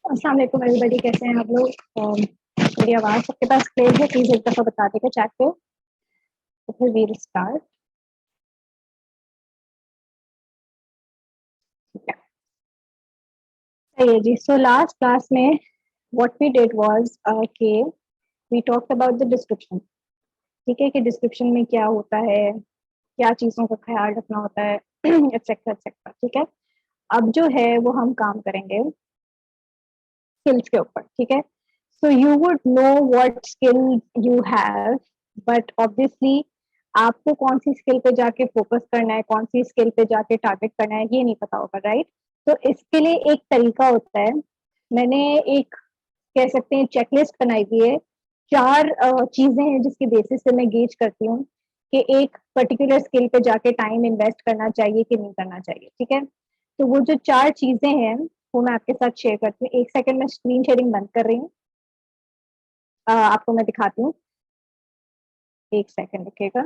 अस्सलाम वालेकुम एवरीबॉडी, कैसे हैं आप लोग? मेरी आवाज़ सबके पास क्लियर है? प्लीज़ एक दफ़ा बता देगा चैट पे, तो फिर वी विल स्टार्ट। ठीक है, सही है जी। सो लास्ट क्लास में व्हाट वी डिड वाज़ कि we talked about the description. ठीक है, कि डिस्क्रिप्शन में क्या होता है, क्या चीज़ों का ख्याल रखना होता है एटसेट्रा एटसेट्रा। ठीक है, अब जो है वो हम काम करेंगे स्किल्स के ऊपर। ठीक है, so you would know what skill you have, but obviously आपको कौन सी स्किल पे जाके फोकस करना है, कौन सी स्किल पे जाके टारगेट करना है, ये नहीं पता होगा, राइट? तो इसके लिए एक तरीका होता है। मैंने एक, कह सकते हैं, चेकलिस्ट बनाई हुई है। 4 चीजें हैं जिसके बेसिस से मैं गेज करती हूँ कि एक पर्टिकुलर स्किल पे जाके टाइम इन्वेस्ट करना चाहिए कि नहीं करना चाहिए। ठीक है, तो वो जो 4 चीजें हैं वो मैं आपके साथ शेयर करती हूँ। एक सेकंड, मैं स्क्रीन शेयरिंग बंद कर रही हूँ, आपको मैं दिखाती हूँ। एक सेकंड रुकिएगा।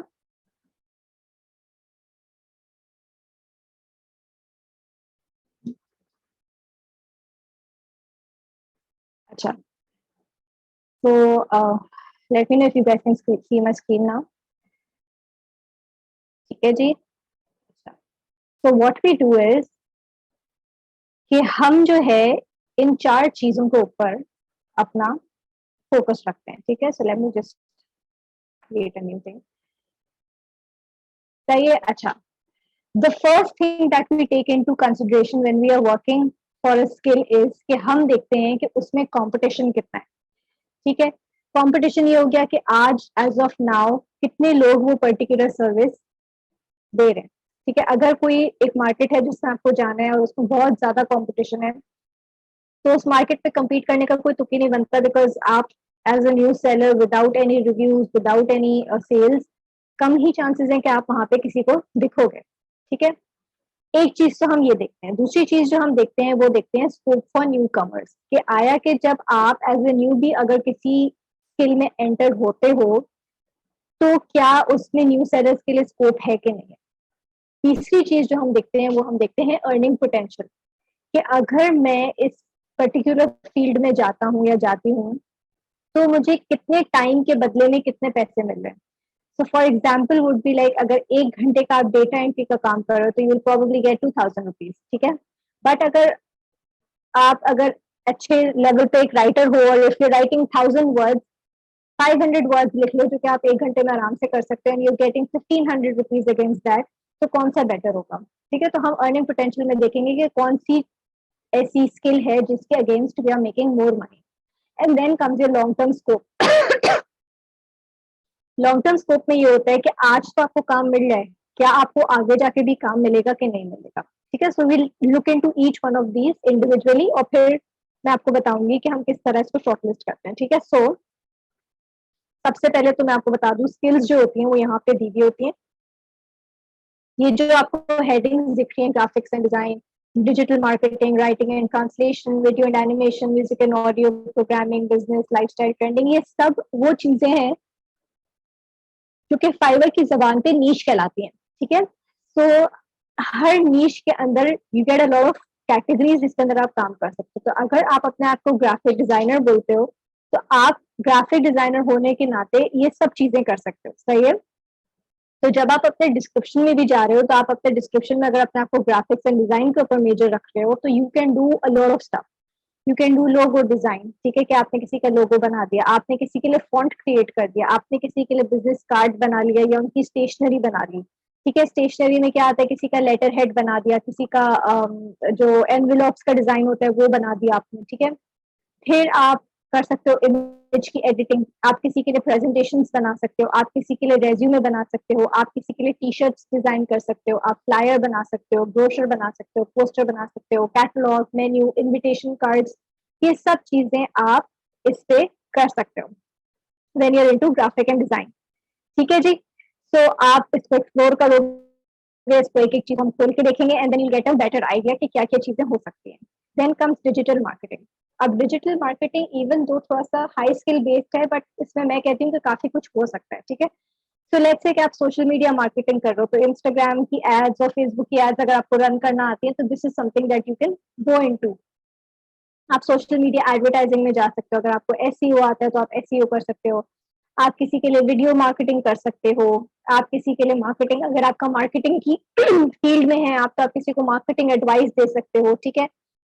अच्छा, तो let me know if you guys can see my screen now. ठीक है जी। अच्छा, तो व्हाट वी डू इज कि हम जो है इन 4 चीजों के ऊपर अपना फोकस रखते हैं। ठीक है, so let me just create a new thing. चाहिए, अच्छा, the first thing that we take into consideration when we are working for a skill is कि हम देखते हैं कि उसमें कंपटीशन कितना है। ठीक है, कंपटीशन ये हो गया कि आज एज ऑफ नाउ कितने लोग वो पर्टिकुलर सर्विस दे रहे हैं। ठीक है, अगर कोई एक मार्केट है जिसमें आपको जाना है और उसमें बहुत ज्यादा कंपटीशन है, तो उस मार्केट पे compete करने का कोई तुक ही नहीं बनता, बिकॉज आप as a new seller without any reviews, without any sales, कम ही चांसेस हैं कि आप वहां पे किसी को दिखोगे। ठीक है, एक चीज तो हम ये देखते हैं। दूसरी चीज जो हम देखते हैं वो देखते हैं स्कोप फॉर न्यू कमर्स, कि आया कि जब आप एज ए न्यू भी अगर किसी स्किल में एंटर होते हो तो क्या उसमें न्यू सेलर्स के लिए स्कोप है कि नहीं है। तीसरी चीज जो हम देखते हैं वो हम देखते हैं अर्निंग पोटेंशियल, कि अगर मैं इस पर्टिकुलर फील्ड में जाता हूँ या जाती हूँ तो मुझे कितने टाइम के बदले में कितने पैसे मिल रहे हैं। So for example would be like, अगर 1 घंटे का आप डेटा एंट्री का काम कर रहे हो तो you will probably get 2000 rupees. ठीक है, बट अगर आप अगर अच्छे लेवल पे एक राइटर हो और if you writing 1000 words, 500 words लिख लो जो कि आप 1 घंटे में आराम से कर सकते हैं, you getting 1500 rupees against that, तो कौन सा बेटर होगा। ठीक है, तो हम अर्निंग पोटेंशियल में देखेंगे कि कौन सी ऐसी स्किल है जिसके against we are making more money. And then comes your long term scope. Long term scope में ये होता है कि आज तो आपको काम मिल रहा है, क्या आपको आगे जाके भी काम मिलेगा कि नहीं मिलेगा। ठीक है, so will look into each one of these individually, और फिर मैं आपको बताऊंगी कि हम किस तरह इसको शॉर्टलिस्ट करते हैं। ठीक है, सो सबसे पहले तो मैं आपको बता दूं, स्किल्स जो होती हैं वो यहाँ पे दी हुई होती हैं। ये जो आपको हेडिंग्स दिख रही हैं, graphics and design, digital marketing, writing and translation, video and animation, music and audio, programming, business, lifestyle, trending, ये सब वो चीजें हैं जो कि फाइवर की जबान पे नीश कहलाती हैं। ठीक है, सो हर नीश के अंदर you get a lot of categories जिसके अंदर आप काम कर सकते हो। तो अगर आप अपने आप को ग्राफिक डिजाइनर बोलते हो तो आप ग्राफिक डिजाइनर होने के नाते ये सब चीजें कर सकते हो। सही है, तो जब आप अपने डिस्क्रिप्शन में भी जा रहे हो तो आप अपने डिस्क्रिप्शन में अगर अपने आप को ग्राफिक्स एंड डिजाइन के ऊपर मेजर रख रहे हो तो you can do a lot of stuff. You can do logo design. ठीक है, कि आपने किसी का लोगो बना दिया, आपने किसी के लिए फॉन्ट क्रिएट कर दिया, आपने किसी के लिए बिजनेस कार्ड बना लिया या उनकी स्टेशनरी बना ली। ठीक है, स्टेशनरी में क्या आता है, किसी का लेटर हेड बना दिया, किसी का जो एनवेलॉप्स का डिजाइन होता है वो बना दिया आपने। ठीक है, फिर आप कर सकते हो इमेज की एडिटिंग, आप किसी के लिए प्रेजेंटेशंस बना सकते हो, आप किसी के लिए रेज्यूमे बना सकते हो, आप किसी के लिए टी शर्ट्स डिजाइन कर सकते हो, आप फ्लायर बना सकते हो, ब्रोशर बना सकते हो, पोस्टर बना सकते हो, कैटलॉग, मेन्यू, इनविटेशन कार्ड्स, ये सब चीजें आप इस पे कर सकते हो when you are into graphic and design. ठीक है जी, सो आप इसको एक्सप्लोर करोगे, इसको एक एक चीज हम खोल के देखेंगे and then you get a better idea कि क्या क्या चीजें हो सकती हैं। Then comes digital marketing. अब डिजिटल मार्केटिंग इवन दो थोड़ा सा हाई स्किल बेस्ड है, बट इसमें मैं कहती हूँ कि काफी कुछ हो सकता है। ठीक है, तो लेट्स से कि आप सोशल मीडिया मार्केटिंग कर रहे हो, तो इंस्टाग्राम की एड्स और फेसबुक की एड्स अगर आपको रन करना आती है तो this is something that you can go into. आप सोशल मीडिया एडवर्टाइजिंग में जा सकते हो, अगर आपको एसईओ आता है तो आप एसईओ कर सकते हो। आप किसी के लिए वीडियो मार्केटिंग कर सकते हो। आप किसी के लिए मार्केटिंग, अगर आपका मार्केटिंग की फील्ड में है आप, तो आप किसी को मार्केटिंग एडवाइस दे सकते हो। ठीक है।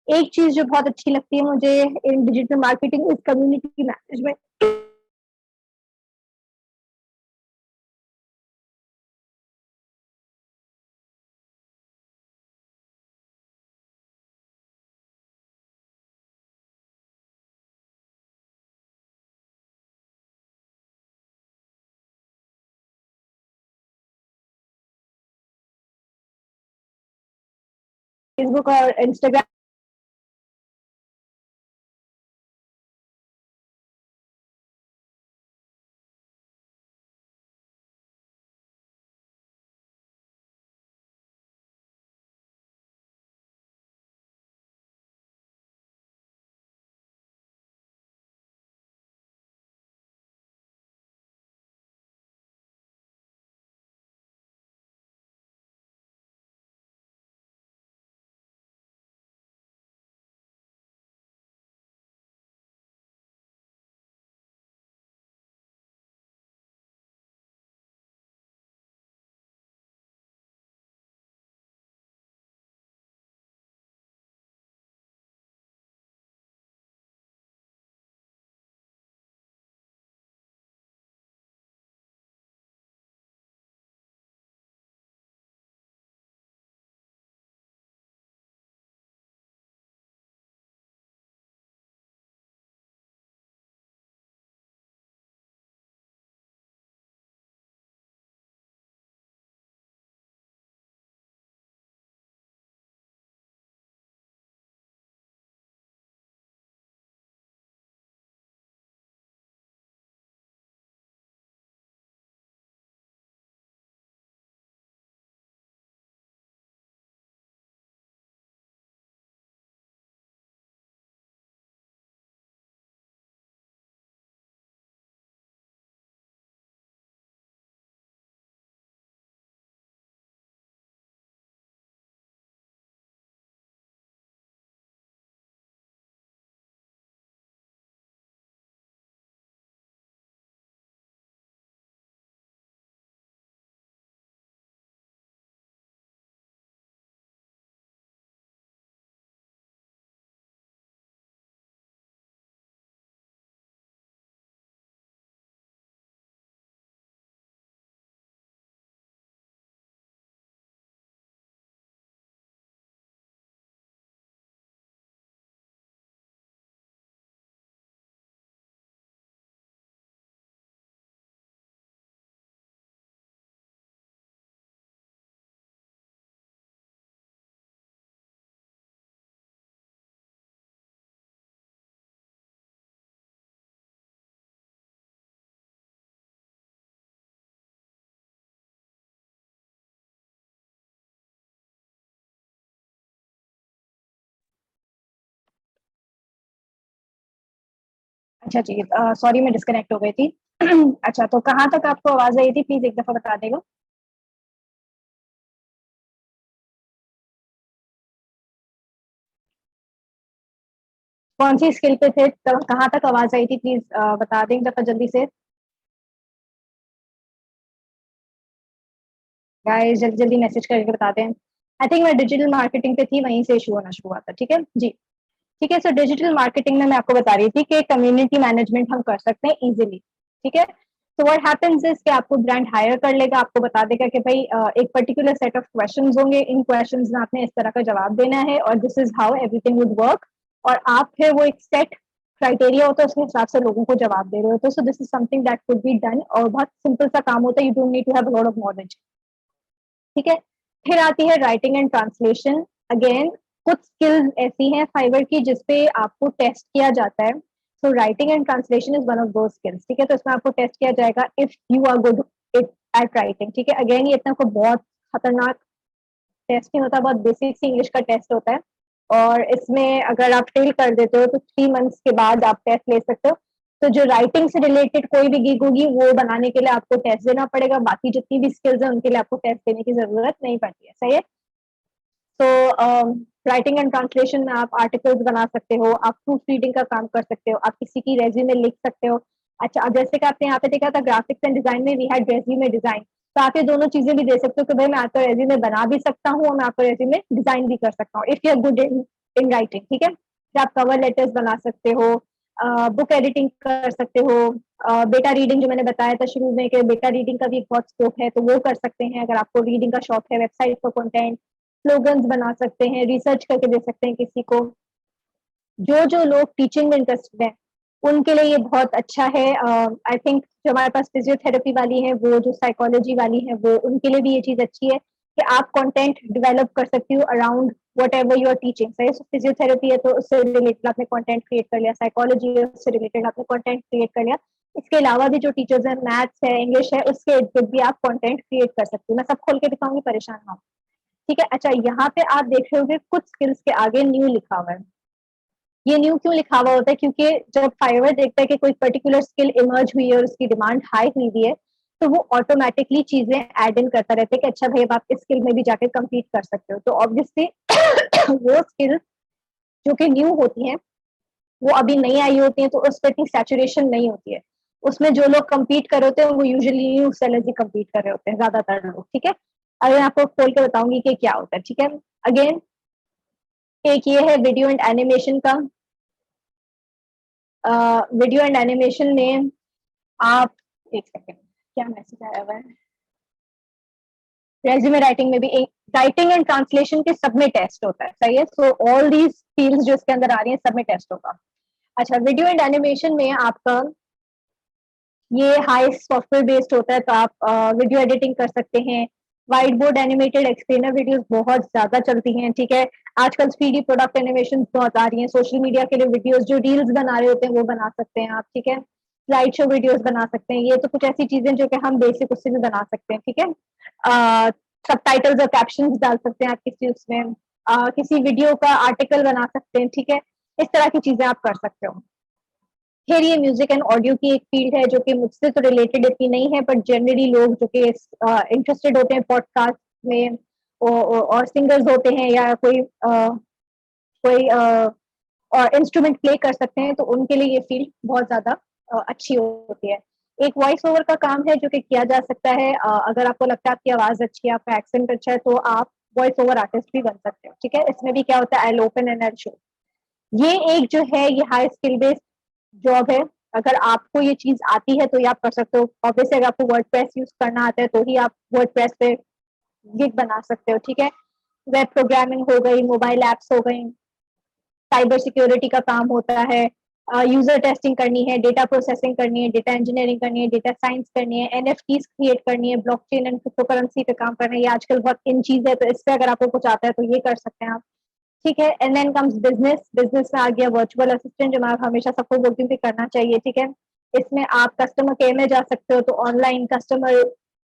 एक चीज जो बहुत अच्छी लगती है मुझे इन digital marketing is community management. Facebook और इंस्टाग्राम। अच्छा जी, सॉरी मैं डिस्कनेक्ट हो गई थी। अच्छा, तो कहाँ तक आपको आवाज आई थी, प्लीज एक दफा बता देगा। कौन सी स्किल पे थे, कहाँ तक आवाज आई थी, प्लीज बता दें एक दफा जल्दी से। गाइस जल्दी जल्दी मैसेज करके बताते हैं। आई थिंक मैं डिजिटल मार्केटिंग पे थी, वहीं से इशू होना शुरू हुआ था। ठीक है जी। ठीक है, सो डिजिटल मार्केटिंग में मैं आपको बता रही थी कि कम्युनिटी मैनेजमेंट हम कर सकते हैं इजीली। ठीक है। तो व्हाट हैपेंस इज कि आपको ब्रांड हायर कर लेगा, आपको बता देगा कि भाई एक पर्टिकुलर सेट ऑफ क्वेश्चंस होंगे, इन क्वेश्चंस में आपने इस तरह का जवाब देना है और this is how everything would work. और आप फिर वो एक सेट क्राइटेरिया होता है, उसके हिसाब से लोगों को जवाब दे रहे होते हो। So this is something that could be done, और बहुत सिंपल सा काम होता है, you don't need to have a lot of knowledge. ठीक है। फिर आती है राइटिंग एंड ट्रांसलेशन। अगेन कुछ स्किल्स ऐसी हैं फाइवर की जिसपे आपको टेस्ट किया जाता है। So writing and translation is one of the skills. ठीक है, तो इसमें आपको टेस्ट किया जाएगा if you are good it at writing. ठीक है, अगेन ये इतना कोई बहुत खतरनाक टेस्ट नहीं होता, बहुत बेसिक सी इंग्लिश का टेस्ट होता है। और इसमें अगर आप फेल कर देते हो तो 3 मंथ्स के बाद आप टेस्ट ले सकते हो। तो जो राइटिंग से रिलेटेड कोई भी गिग होगी वो बनाने के लिए आपको टेस्ट देना पड़ेगा, बाकी जितनी भी स्किल्स है उनके लिए आपको टेस्ट देने की जरूरत नहीं पड़ती है। सही है। तो राइटिंग एंड ट्रांसलेशन में आप आर्टिकल्स बना सकते हो, आप प्रूफ रीडिंग का काम कर सकते हो, आप किसी की रेज्यूमे लिख सकते हो। अच्छा, अब जैसे कि आपने यहाँ पे देखा था ग्राफिक्स एंड डिजाइन में वी हैड रेज्यूमे डिजाइन, तो आप ये दोनों चीजें भी दे सकते हो कि भाई मैं आपका रेज्यूमे बना भी सकता हूँ और मैं आपका रेज्यूमे डिजाइन भी कर सकता हूँ if you are good in writing, ठीक है। फिर आप कवर लेटर्स बना सकते हो, बुक एडिटिंग कर सकते हो, बेटा रीडिंग जो मैंने बताया था शुरू में कि बेटा रीडिंग का भी एक बहुत स्कोप है, तो वो कर सकते हैं अगर आपको रीडिंग का शौक है। वेबसाइट का कंटेंट, स्लोगन्स बना सकते हैं, रिसर्च करके दे सकते हैं किसी को। जो लोग टीचिंग में इंटरेस्टेड है उनके लिए ये बहुत अच्छा है। आई थिंक जो हमारे पास फिजियोथेरेपी वाली है, वो जो साइकोलॉजी वाली है, वो उनके लिए भी ये चीज अच्छी है कि आप कंटेंट डेवलप कर सकती हो around whatever you are teaching. सही, फिजियोथेरेपी है तो उससे रिलेटेड आपने कंटेंट क्रिएट कर लिया, साइकोलॉजी है उससे रिलेटेड आपने कंटेंट क्रिएट कर लिया। इसके अलावा भी जो टीचर्स है, मैथ्स है, इंग्लिश है, उसके इर्द भी आप कंटेंट क्रिएट कर सकते हो। मैं सब खोल के दिखाऊंगी, परेशान ना हो, ठीक है। अच्छा, यहाँ पे आप देख रहे होगे कुछ स्किल्स के आगे न्यू लिखा हुआ है। ये न्यू क्यों लिखा हुआ होता है? क्योंकि जब फाइवर देखता है कि कोई पर्टिकुलर स्किल इमर्ज हुई है और उसकी डिमांड हाई हुई हुई है, तो वो ऑटोमेटिकली चीजें ऐड इन करता रहता है कि अच्छा भाई अब आप इस स्किल में भी जाकर कंप्लीट कर सकते हो। तो ऑब्वियसली वो स्किल जो कि न्यू होती है, वो अभी नहीं आई होती है, तो उस पर इतनी सैचुरेशन नहीं होती है। उसमें जो लोग कम्पीट कर रहे होते हैं वो यूजुअली न्यू सेलर्स ही कम्पीट कर रहे होते हैं ज्यादातर लोग, ठीक है। अगर मैं आपको खोल के बताऊंगी कि क्या होता है, ठीक है। अगेन, एक ये है वीडियो एंड एनिमेशन का। वीडियो एंड एनिमेशन में आप, एक सेकेंड, क्या मैसेज आया हुआ है? रेज्यूमे राइटिंग में भी एक राइटिंग एंड ट्रांसलेशन के सब में टेस्ट होता है, सही है। सो ऑल दीज फील्ड्स जो इसके अंदर आ रही है सब में टेस्ट होगा। अच्छा, वीडियो एंड एनिमेशन में आपका ये हाई सॉफ्टवेयर बेस्ड होता है, तो आप वीडियो एडिटिंग कर सकते हैं। White board animated explainer videos बहुत ज्यादा चलती हैं, ठीक है। आजकल 3D प्रोडक्ट एनिमेशन बहुत आ रही हैं, सोशल मीडिया के लिए वीडियोस जो रील्स बना रहे होते हैं वो बना सकते हैं आप, ठीक है। स्लाइड शो वीडियोस बना सकते हैं। ये तो कुछ ऐसी चीजें जो कि हम बेसिक उससे भी बना सकते हैं, ठीक है। सब टाइटल्स और कैप्शन डाल सकते हैं आप किसी उसमें, किसी वीडियो का आर्टिकल बना सकते हैं, ठीक है। इस तरह की चीजें आप कर सकते हो। फिर ये म्यूजिक एंड ऑडियो की एक फील्ड है जो कि मुझसे तो रिलेटेड इतनी नहीं है, बट जनरली लोग जो कि इंटरेस्टेड होते हैं पॉडकास्ट में और सिंगर्स होते हैं या कोई और इंस्ट्रूमेंट प्ले कर सकते हैं, तो उनके लिए ये फील्ड बहुत ज्यादा अच्छी होती है। एक वॉइस ओवर का काम है जो कि किया जा सकता है। अगर आपको लगता है आपकी आवाज अच्छी है, आपका एक्सेंट अच्छा है, तो आप वॉइस ओवर आर्टिस्ट भी बन सकते हो, ठीक है। इसमें भी क्या होता है, I open and I show. ये एक जो है ये हाई स्किल बेस्ड जॉब है। अगर आपको ये चीज आती है तो ये आप कर सकते हो। ऑब्वियसली अगर आपको वर्डप्रेस यूज करना आता है तो ही आप वर्डप्रेस पे गिग बना सकते हो, ठीक है। वेब प्रोग्रामिंग हो गई, मोबाइल एप्स हो गई, साइबर सिक्योरिटी का काम होता है, यूजर टेस्टिंग करनी है, डेटा प्रोसेसिंग करनी है, डेटा इंजीनियरिंग करनी है, डेटा साइंस करनी है, एनएफटीज क्रिएट करनी है, ब्लॉकचेन एंड क्रिप्टो करेंसी पे काम करना है। ये आजकल बहुत इन चीज है, तो इससे अगर आपको कुछ आता है तो ये कर सकते हैं आप, ठीक है। And then comes business. Business में आ गया वर्चुअल असिस्टेंट, जो मैं हमेशा सबको बोलती हूँ कि करना चाहिए, ठीक है। इसमें आप कस्टमर केयर में जा सकते हो, तो ऑनलाइन कस्टमर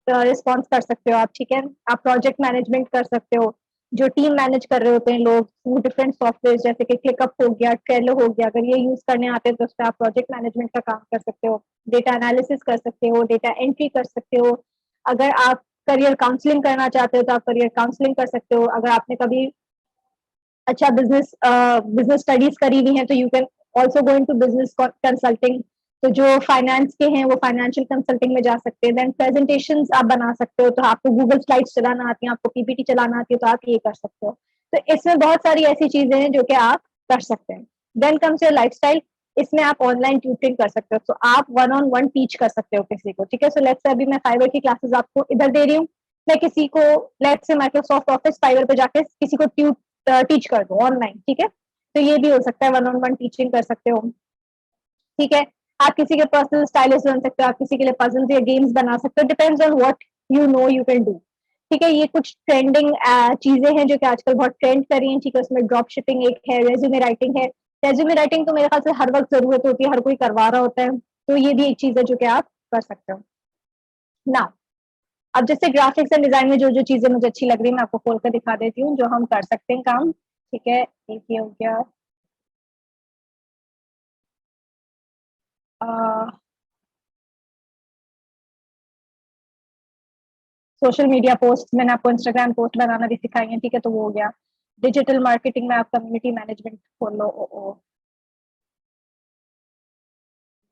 रिस्पॉन्स कर सकते हो आप, ठीक है। आप प्रोजेक्ट मैनेजमेंट कर सकते हो, जो टीम मैनेज कर रहे होते हैं लोग डिफरेंट सॉफ्टवेयर जैसे कि क्लिकअप हो गया, ट्रेलो हो गया, अगर ये यूज करने आते हैं तो उस पर आप प्रोजेक्ट मैनेजमेंट का काम कर सकते हो, डेटा एनालिसिस कर सकते हो, डेटा एंट्री कर सकते हो। अगर आप करियर काउंसलिंग करना चाहते हो तो आप करियर काउंसलिंग कर सकते हो। अगर आपने कभी अच्छा बिजनेस स्टडीज करी हुई है तो you can also go into business consulting. तो जो फाइनेंस के हैं वो फाइनेंशियल कंसल्टिंग में जा सकते हैं। देन प्रेजेंटेशन आप बना सकते हो, तो आपको गूगल स्लाइड्स चलाना आती है, आपको पीपीटी चलाना आती है, तो आप ये कर सकते हो। तो इसमें बहुत सारी ऐसी चीजें हैं जो कि आप कर सकते हैं। Then comes your lifestyle. इसमें आप ऑनलाइन ट्यूटरिंग कर सकते हो, तो आप वन ऑन वन टीच कर सकते हो किसी को, ठीक है। सो लेट्स से अभी मैं फाइवर की क्लासेस आपको इधर दे रही हूँ, मैं किसी को let's say Microsoft office fibre पे जाके किसी को टीच कर दो ऑनलाइन, ठीक है। तो ये भी हो सकता है, वन ऑन वन टीचिंग कर सकते हो, ठीक है। आप किसी के पर्सनल स्टाइलिस्ट बन सकते हो, आप किसी के लिए पजल्स या गेम्स बना सकते हो, depends on what you know you can do, ठीक है। ये कुछ ट्रेंडिंग चीजें हैं जो कि आजकल बहुत ट्रेंड कर रही हैं, ठीक है। उसमें ड्रॉप शिपिंग एक है, रेज्यूमे राइटिंग है। रेज्यूमे राइटिंग तो मेरे ख्याल से हर वक्त जरूरत होती है, हर कोई करवा रहा होता है, तो ये भी एक चीज है जो कि आप कर सकते हो ना। अब जैसे ग्राफिक्स एंड डिजाइन में जो जो चीजें मुझे अच्छी लग रही है मैं आपको खोल कर दिखा देती हूँ जो हम कर सकते हैं काम, ठीक है। एक ये हो गया, सोशल मीडिया पोस्ट, मैंने आपको इंस्टाग्राम पोस्ट बनाना भी सिखाई है, ठीक है, तो वो हो गया। डिजिटल मार्केटिंग में आप कम्युनिटी मैनेजमेंट खोल लो।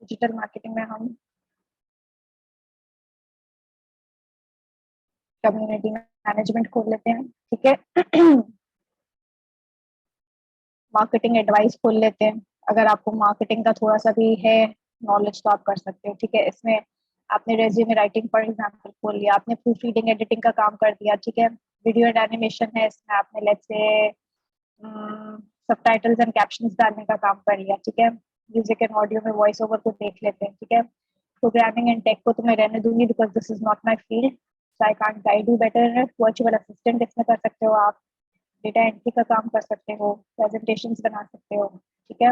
डिजिटल मार्केटिंग में हम कम्युनिटी मैनेजमेंट खोल लेते हैं, ठीक है। मार्केटिंग एडवाइस खोल लेते हैं। अगर आपको मार्केटिंग का थोड़ा सा भी है नॉलेज तो आप कर सकते हो, ठीक है। इसमें आपने रेज्यूमे राइटिंग फॉर एग्जांपल खोल लिया, आपने प्रूफ रीडिंग एडिटिंग का काम कर दिया, ठीक है। वीडियो एंड एनिमेशन है, इसमें आपने let's say subtitles and captions डालने का काम कर लिया, ठीक है। म्यूजिक एंड ऑडियो में वॉइस ओवर को देख लेते हैं, ठीक है। प्रोग्रामिंग एंड टेक को तो मैं रहने दूंगी because this is not my field, so I can't guide you better. Virtual assistant इसमें कर सकते हो आप, डेटा एंट्री का काम कर सकते हो, प्रेजेंटेशन बना सकते हो, ठीक है।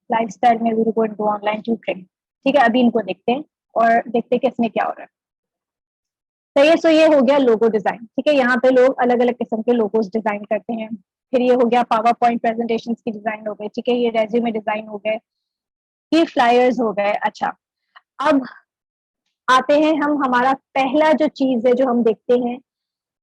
लाइफस्टाइल में we go into online tutoring, ठीक है। अभी इनको देखते हैं और देखते हैं कि इसमें क्या हो रहा है। तो ये हो गया लोगो डिजाइन, ठीक है। यहाँ पे लोग अलग अलग किस्म के लोगोस डिजाइन करते हैं। फिर ये हो गया पावर पॉइंट प्रेजेंटेशन की डिजाइन हो गई, ठीक है। ये रेज्यूमे डिजाइन हो गए, ये फ्लायर्स हो गए। अच्छा, अब आते हैं हम, हमारा पहला जो चीज है जो हम देखते हैं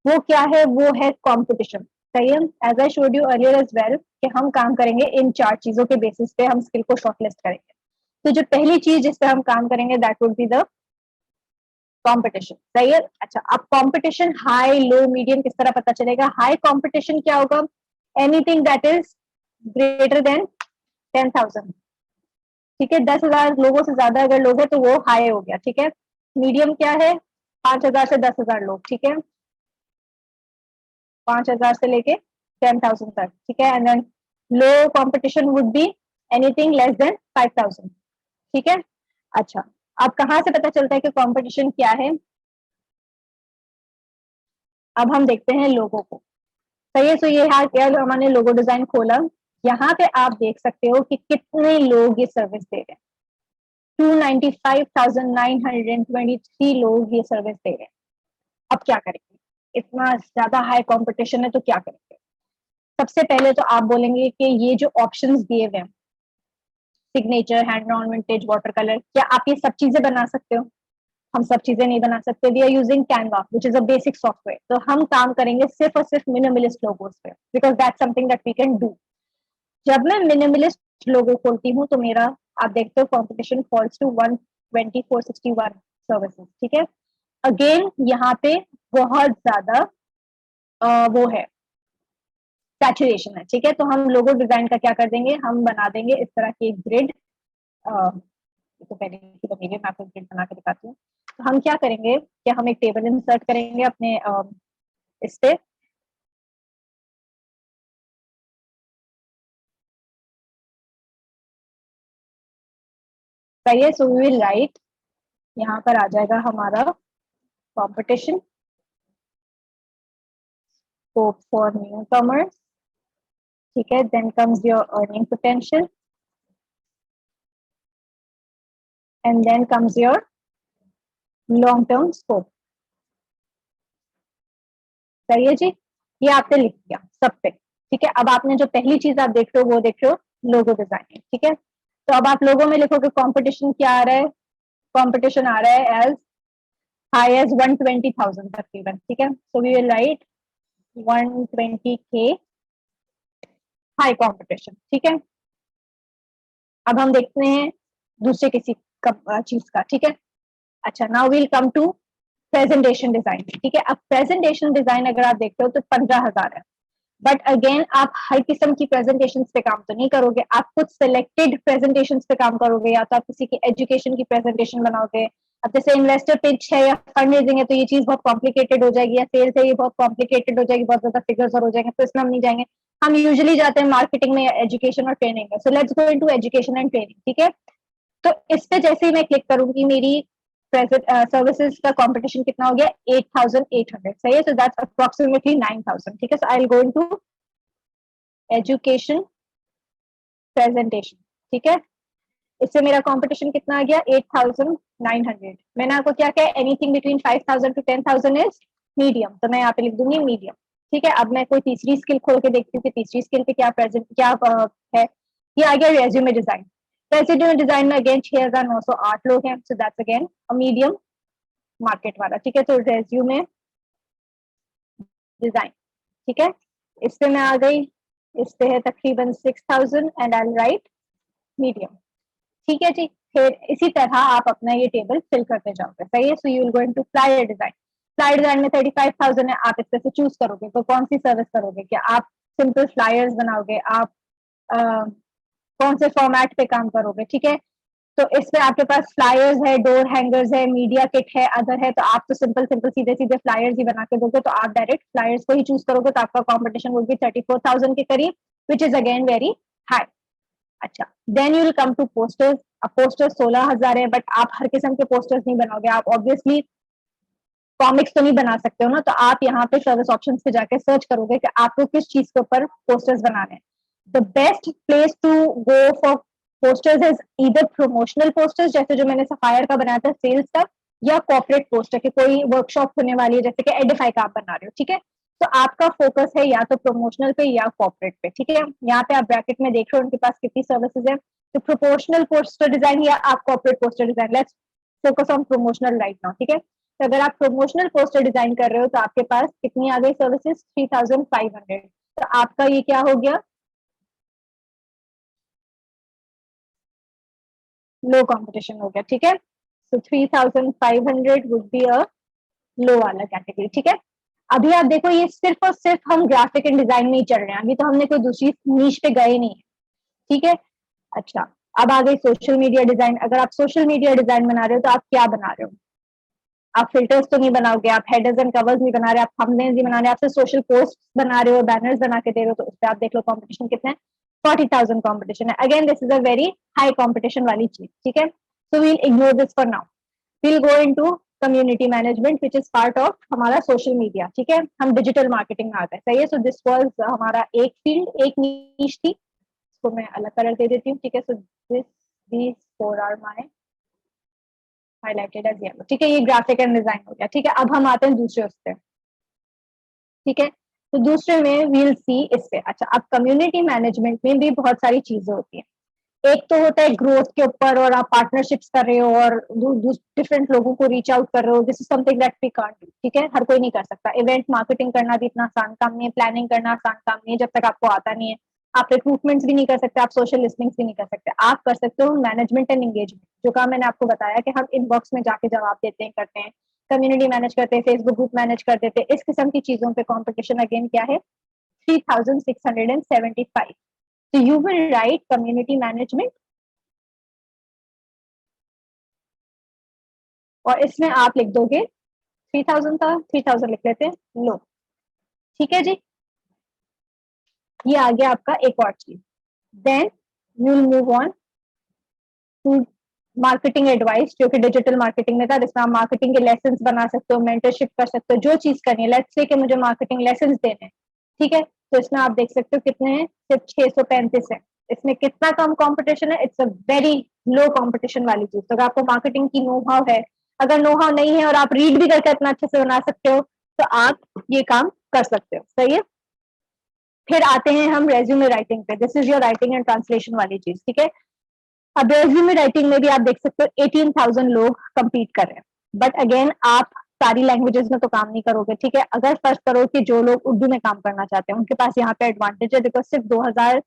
वो क्या है, वो है कंपटीशन। सही है। As I showed you earlier as well कि हम काम करेंगे इन 4 चीजों के बेसिस पे हम स्किल को शॉर्टलिस्ट करेंगे। तो जो पहली चीज जिस पे हम काम करेंगे that would be the competition. सही है। अच्छा, अब कंपटीशन हाई लो मीडियम किस तरह पता चलेगा? हाई कंपटीशन क्या होगा? Anything that is greater than 10,000, ठीक है। 10,000 लोगों से ज्यादा अगर लोग है तो वो हाई हो गया, ठीक है। मीडियम क्या है? 5,000 से 10,000 लोग, ठीक है। 5,000 से लेके 10,000 तक, ठीक है। And then low competition would be anything less than 5,000, ठीक है। अच्छा, अब कहाँ से पता चलता है कि कंपटीशन क्या है? अब हम देखते हैं लोगों को। सही है। सो ये हमने लोगो डिजाइन खोला, यहाँ पे आप देख सकते हो कि कितने लोग ये सर्विस दे रहे हैं। 295,923 लोग ये सर्विस दे रहे हैं। अब क्या करेंगे? इतना ज्यादा हाई कंपटीशन है तो क्या करेंगे? सबसे पहले तो आप बोलेंगे कि ये जो ऑप्शंस दिए हुए हैं, signature, hand drawn, vintage, water colour, क्या आप ये सब चीजें बना सकते हो? हम सब चीजें नहीं बना सकते। We are using Canva which is a basic software. तो हम काम करेंगे सिर्फ और सिर्फ मिनिमलिस्ट लोगोस पे, because that's something that we can do. जब मैं मिनिमलिस्ट लोगो खोलती हूँ तो मेरा, आप देखते हो, कॉम्पिटिशन फॉल्स टू 12461 सर्विसेज, ठीक है। अगेन यहाँ पे बहुत ज्यादा वो है, सैचुरेशन है, ठीक है। तो हम लोगो डिजाइन का क्या कर देंगे, हम बना देंगे इस तरह की एक ग्रिड। तो पहले की बनेगी, मैं आपको ग्रिड बना के दिखाती हूँ। तो हम क्या करेंगे कि हम एक टेबल इंसर्ट करेंगे अपने इस पे। सही है। सो वी विल राइट, यहाँ पर आ जाएगा हमारा competition, scope for newcomers, ठीक है। Then comes your earning potential and then comes your long term scope. सही है जी। ये आपने लिख दिया सब पे, ठीक है। अब आपने जो पहली चीज आप देख रहे हो वो देख रहे हो लोगो डिजाइनिंग, ठीक है। तो अब आप लोगों में लिखोगे कंपटीशन क्या आ रहा है? कंपटीशन आ रहा है एज हाई एज 120,000 तकरीबन, ठीक है। So we will write 120K high competition, ठीक है। अब हम देखते हैं दूसरे किसी चीज का, ठीक है। अच्छा, now will come to presentation design, ठीक है। अब प्रेजेंटेशन डिजाइन अगर आप देखते हो तो 15,000 है। बट अगेन आप हर किस्म की प्रेजेंटेशन पे काम तो नहीं करोगे, आप कुछ सिलेक्टेड प्रेजेंटेशन पे काम करोगे, या तो आप किसी की एजुकेशन की प्रेजेंटेशन बनाओगे। अब जैसे इन्वेस्टर पिच है या फंड रेजिंग है तो ये चीज बहुत कॉम्प्लिकेटेड हो जाएगी, या सेल्स है ये बहुत कॉम्प्लिकेटेड हो जाएगी, बहुत ज्यादा फिगर्स और हो जाएंगे, तो इसमें हम नहीं जाएंगे। हम यूजुअली जाते हैं मार्केटिंग में, एजुकेशन और ट्रेनिंग में। So let's go into education and training, ठीक है। तो इस पे जैसे ही मैं क्लिक करूंगी मेरी सर्विसेज का कंपटीशन कितना हो गया? 8,800। सही है। सो दैट्स अप्रोक्सीमेटली 9,000, ठीक है। So I will go into education presentation, ठीक है। इससे मेरा कंपटीशन कितना आ गया? 8,900। मैंने आपको क्या कहा? Anything between 5,000 to 10,000 is medium, तो मैं यहाँ पे लिख दूंगी मीडियम, ठीक है। अब मैं कोई तीसरी स्किल खोल के देखती हूँ कि तीसरी स्किल पे क्या प्रेजेंट क्या है। ये आ गया रेज्यूमे डिजाइन। रेज्यूमे डिजाइन में अगेन 6,908 लोग हैं, so that's again a medium market वाला, ठीक है। तो रेज्यूमे डिजाइन, ठीक है। इस पे मैं आ गई, इस पे है तकरीबन 6000 एंड आई राइट मीडियम। ठीक है जी। फिर इसी तरह आप अपना ये टेबल फिल करते जाओगे, सही है। सो you will go into flyer design. Flyer design में 35,000 है, आप इसमें से चूज करोगे तो कौन सी सर्विस करोगे, क्या आप सिंपल फ्लायर्स बनाओगे, आप कौन से फॉर्मेट पे काम करोगे, ठीक है। तो इसमें आपके पास फ्लायर्स है, डोर हैंगर्स है, मीडिया किट है, अदर है, तो आप तो सिंपल सिंपल सीधे सीधे फ्लायर्स ही बना के दोगे, तो आप डायरेक्ट फ्लायर्स को ही चूज करोगे, तो आपका कॉम्पिटिशन होगी 34,000 के करीब, which is again very high. अच्छा, then you will come to posters. अब पोस्टर्स 16,000 है, बट आप हर किस्म के पोस्टर्स नहीं बनाओगे, आप ऑब्वियसली कॉमिक्स तो नहीं बना सकते हो ना, तो आप यहाँ पे सर्विस ऑप्शन पे जाके सर्च करोगे कि आपको किस चीज के ऊपर पोस्टर्स बनाने हैं। The best place to go for posters is either promotional posters, जैसे जो मैंने सफायर का बनाया था सेल्स का, या कॉर्पोरेट पोस्टर के कोई वर्कशॉप होने वाली है, जैसे कि एडिफाई का आप बना रहे हो, ठीक है। तो आपका फोकस है या तो प्रमोशनल पे या कॉर्पोरेट पे, ठीक है। यहाँ पे आप ब्रैकेट में देख रहे हो उनके पास कितनी सर्विसेज है, तो प्रोपोर्शनल पोस्टर डिजाइन या आप corporate poster design, let's focus on promotional right now, ठीक है। तो अगर आप प्रमोशनल पोस्टर डिजाइन कर रहे हो तो आपके पास कितनी आ गई सर्विसेज, 3,500। तो आपका ये क्या हो गया, लो कंपटीशन हो गया, ठीक है। सो 3,500 वुड बी अ लो वाला कैटेगरी, ठीक है। अभी आप देखो ये सिर्फ और सिर्फ हम ग्राफिक एंड डिजाइन में ही चल रहे हैं, अभी तो हमने कोई दूसरी नीश पे गए नहीं है, ठीक है। अच्छा, अब आ गई सोशल मीडिया डिजाइन। अगर आप सोशल मीडिया डिजाइन बना रहे हो तो आप क्या बना रहे हो, आप फिल्टर्स तो नहीं बनाओगे, आप हेडर्स एंड कवर्स नहीं बना रहे, आप थंबनेल्स नहीं बना रहे, आप सिर्फ सोशल पोस्ट बना रहे हो, बैनर्स बना के दे रहे हो, तो उस पर आप देख लो कंपटीशन कितना है, 40,000 कंपटीशन है। Again this is a very high competition वाली चीज, ठीक है। So we'll ignore this for now, we'll go into community management which is part of हमारा सोशल मीडिया, ठीक है। हम डिजिटल मार्केटिंग में आ गए, सही है। सो दिस वाज हमारा एक फील्ड, एक नीश थी, इसको मैं अलग कलर दे देती हूँ, ठीक है। So this these four are my highlighted as yellow, ठीक है। ये ग्राफिक एंड डिजाइन हो गया, ठीक है। अब हम आते हैं दूसरे उस पर, ठीक है। तो दूसरे में वील सी इस पे। अच्छा, अब कम्युनिटी मैनेजमेंट में भी बहुत सारी चीजें होती हैं। एक तो होता है ग्रोथ के ऊपर, और आप पार्टनरशिप्स कर रहे हो और डिफरेंट लोगों को रीच आउट कर रहे हो, this is something that we can't do, ठीक है। हर कोई नहीं कर सकता। इवेंट मार्केटिंग करना भी इतना आसान काम नहीं है, प्लानिंग करना आसान काम नहीं है जब तक आपको आता नहीं है। आप रिक्रूटमेंट्स भी नहीं कर सकते, आप सोशल लिस्टिंग्स भी नहीं कर सकते। आप कर सकते हो मैनेजमेंट एंड एंगेजमेंट, जो काम मैंने आपको बताया कि हम इनबॉक्स में जाके जवाब देते हैं, करते हैं, कम्युनिटी मैनेज करते हैं, फेसबुक ग्रुप मैनेज कर देते हैं, इस किस्म की चीजों पे कॉम्पिटिशन अगेन क्या है, 3,675। तो you will write community management, और इसमें आप लिख दोगे 3,000 था, 3,000 लिख लेते हैं, लो, ठीक है जी। ये आ गया आपका एक और चीज। Then you will move on to marketing advice, जो कि डिजिटल मार्केटिंग में था, जिसमें आप मार्केटिंग के लेसन बना सकते हो, मेंटरशिप कर सकते हो, जो चीज करनी है। लेट्स से कि मुझे मार्केटिंग लेसन देने हैं, ठीक है। तो इसमें आप देख सकते हो कितने हैं, सिर्फ 635 है। इसमें कितना कम कंपटीशन है, it's a very low competition वाली चीज। तो अगर आपको मार्केटिंग की नो हाउ है, अगर नो हाउ नहीं है और आप रीड भी करके इतना अच्छे से बना सकते हो, तो आप ये काम कर सकते हो, सही है। फिर आते हैं हम रेज्यूमे राइटिंग पे। This is your writing and translation वाली चीज, ठीक है। अब रेज्यूमे राइटिंग में भी आप देख सकते हो 18,000 लोग compete कर रहे हैं, बट अगेन आप सारी लैंग्वेजेस में तो काम नहीं करोगे, ठीक है। अगर फर्स्ट करो कि जो लोग उर्दू में काम करना चाहते हैं उनके पास यहाँ पे एडवांटेज है, बिकॉज सिर्फ 2,000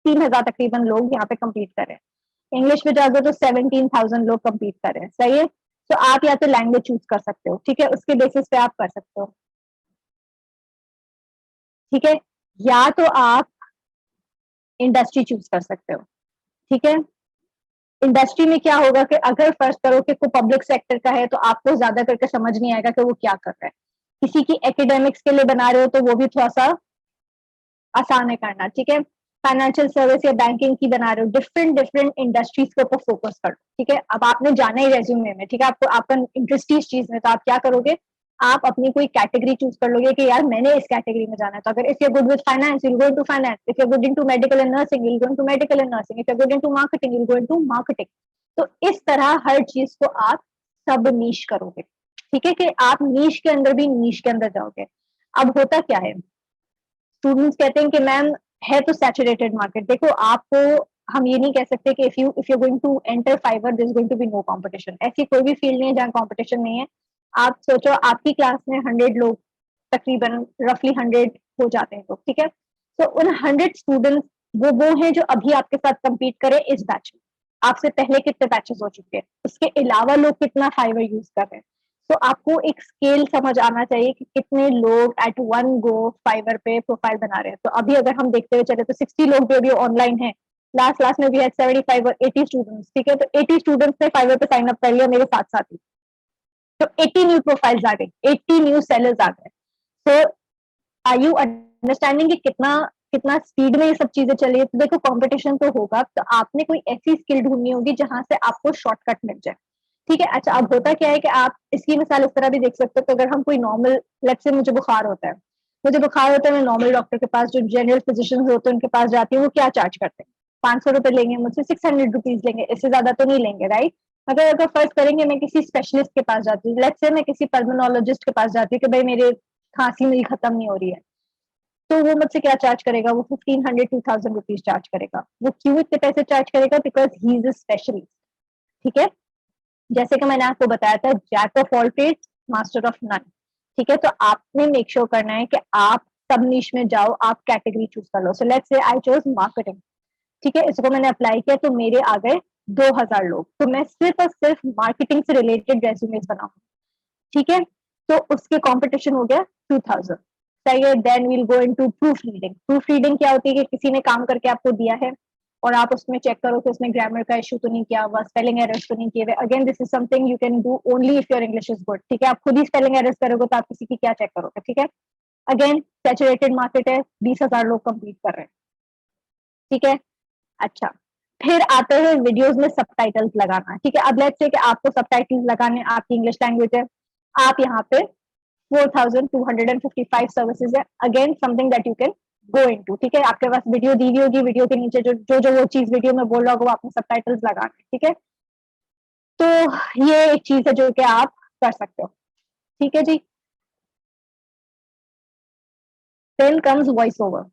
3,000 तकरीबन लोग यहाँ पे compete कर रहे हैं। इंग्लिश में जाओगे तो 17,000 लोग compete कर रहे हैं, सही है। तो आप या तो लैंग्वेज चूज कर सकते हो, ठीक है, उसके बेसिस पे आप कर सकते हो, ठीक है। या तो आप इंडस्ट्री चूज कर सकते हो, ठीक है। इंडस्ट्री में क्या होगा कि अगर फर्स्ट करो कि कोई पब्लिक सेक्टर का है, तो आपको ज्यादा करके समझ नहीं आएगा कि वो क्या कर रहा है। किसी की एकेडमिक्स के लिए बना रहे हो तो वो भी थोड़ा सा आसान है करना, ठीक है। फाइनेंशियल सर्विस या बैंकिंग की बना रहे हो, डिफरेंट डिफरेंट इंडस्ट्रीज के ऊपर फोकस करो, ठीक है। अब आपने जाना ही रेज्यूमे में, ठीक है, आपको आपका इंटरेस्ट इस चीज में, तो आप क्या करोगे, आप अपनी कोई कैटेगरी चूज कर लोगे कि यार मैंने इस कैटेगरी में जाना है। तो अगर if you good with finance, you go into finance, if you good into medical and nursing, you go into medical and nursing, if you good into marketing, you go into marketing. तो इस तरह हर चीज को आप सब नीश करोगे, ठीक है, कि आप नीश के अंदर भी नीश के अंदर जाओगे। अब होता क्या है, स्टूडेंट्स कहते हैं कि मैम है तो सैचुरेटेड मार्केट। देखो आपको हम ये नहीं कह सकते कि if you going to enter Fiverr this going to be no competition. ऐसी कोई भी फील्ड नहीं है जहाँ कंपटीशन नहीं है। आप सोचो आपकी क्लास में 100 लोग, तकरीबन रफली 100 हो जाते हैं लोग, ठीक है। सो उन 100 स्टूडेंट्स वो हैं जो अभी आपके साथ compete करें इस बैच में। आपसे पहले कितने बैचेस हो चुके हैं, उसके अलावा लोग कितना फाइवर यूज कर रहे हैं। तो आपको एक स्केल समझ आना चाहिए कि कितने लोग एट वन गो फाइवर पे प्रोफाइल बना रहे हैं। तो अभी अगर हम देखते हुए चले तो 60 लोग भी अभी ऑनलाइन है। लास्ट क्लास में भी है 75 और 80 स्टूडेंट्स, ठीक है। तो 80 स्टूडेंट्स ने फाइवर पे साइन अप कर लिया मेरे साथ साथ ही। तो 80 न्यू प्रोफाइल्स आ गए, 80 न्यू सेलर्स आ गए। सो आर यू अंडरस्टैंडिंग कि कितना कितना स्पीड में ये सब चीजें चली है। तो देखो कंपटीशन तो होगा, तो आपने कोई ऐसी स्किल ढूंढनी होगी जहां से आपको शॉर्टकट मिल जाए, ठीक है। अच्छा, अब होता क्या है कि आप इसकी मिसाल इस तरह भी देख सकते हो। तो अगर हम कोई नॉर्मल, लेट्स से मुझे बुखार होता है, मैं नॉर्मल डॉक्टर के पास, जो जनरल फिजिशियंस होते हैं उनके पास जाती हूँ, वो क्या चार्ज करते हैं? 500 रुपए लेंगे मुझसे, 600 रुपीज लेंगे, इससे ज्यादा तो नहीं लेंगे, राइट। अगर अगर फर्स्ट करेंगे, मैं किसी स्पेशलिस्ट के पास जाती हूँ, लेट्स से मैं किसी पल्मोनोलॉजिस्ट के पास जाती हूँ कि भाई मेरे खांसी मेरी खत्म नहीं हो रही है, तो वो मुझसे क्या चार्ज करेगा? वो 1500 2000 रुपीज चार्ज करेगा। वो क्यों इतने पैसे चार्ज करेगा? Because he is a specialist, ठीक है। जैसे कि मैंने आपको बताया था, jack of all trades master of none, ठीक है। तो आपने मेक श्योर करना है कि आप सब निश में जाओ, आप कैटेगरी चूज कर लो। सो लेट्स से आई चूज मार्केटिंग, ठीक है। इसको मैंने अप्लाई किया तो मेरे आ गए 2000 लोग। तो मैं सिर्फ और सिर्फ मार्केटिंग से रिलेटेड रेज्यूमेस बनाऊंगा, ठीक है। तो उसके कंपटीशन हो गया 2000, सही है। Then we'll go into proofreading. Proofreading क्या होती है कि किसी ने काम करके आपको दिया है और आप उसमें चेक करो कि उसमें ग्रामर का इशू तो नहीं किया हुआ, स्पेलिंग एरर्स तो नहीं किए हुए। Again this is something you can do only if your English is good, ठीक है। आप खुद ही स्पेलिंग एरर्स करोगे तो आप किसी की क्या चेक करोगे, ठीक है। अगेन सैचुरेटेड मार्केट है, 20,000 लोग कम्पीट कर रहे हैं, ठीक है। अच्छा, फिर आते हैं वीडियोस में सबटाइटल्स लगाना, ठीक है। अब लेट्स से कि आपको सबटाइटल्स लगाने, आपकी इंग्लिश लैंग्वेज है, आप यहाँ पे 4255 सर्विसेज है। Again something that you can go into, ठीक है। आपके पास वीडियो दी हुई होगी, वीडियो के नीचे जो वो चीज वीडियो में बोल रहा होगा वो आपने सबटाइटल्स लगाने, ठीक है। तो ये एक चीज है जो कि आप कर सकते हो, ठीक है जी। Then comes voice over.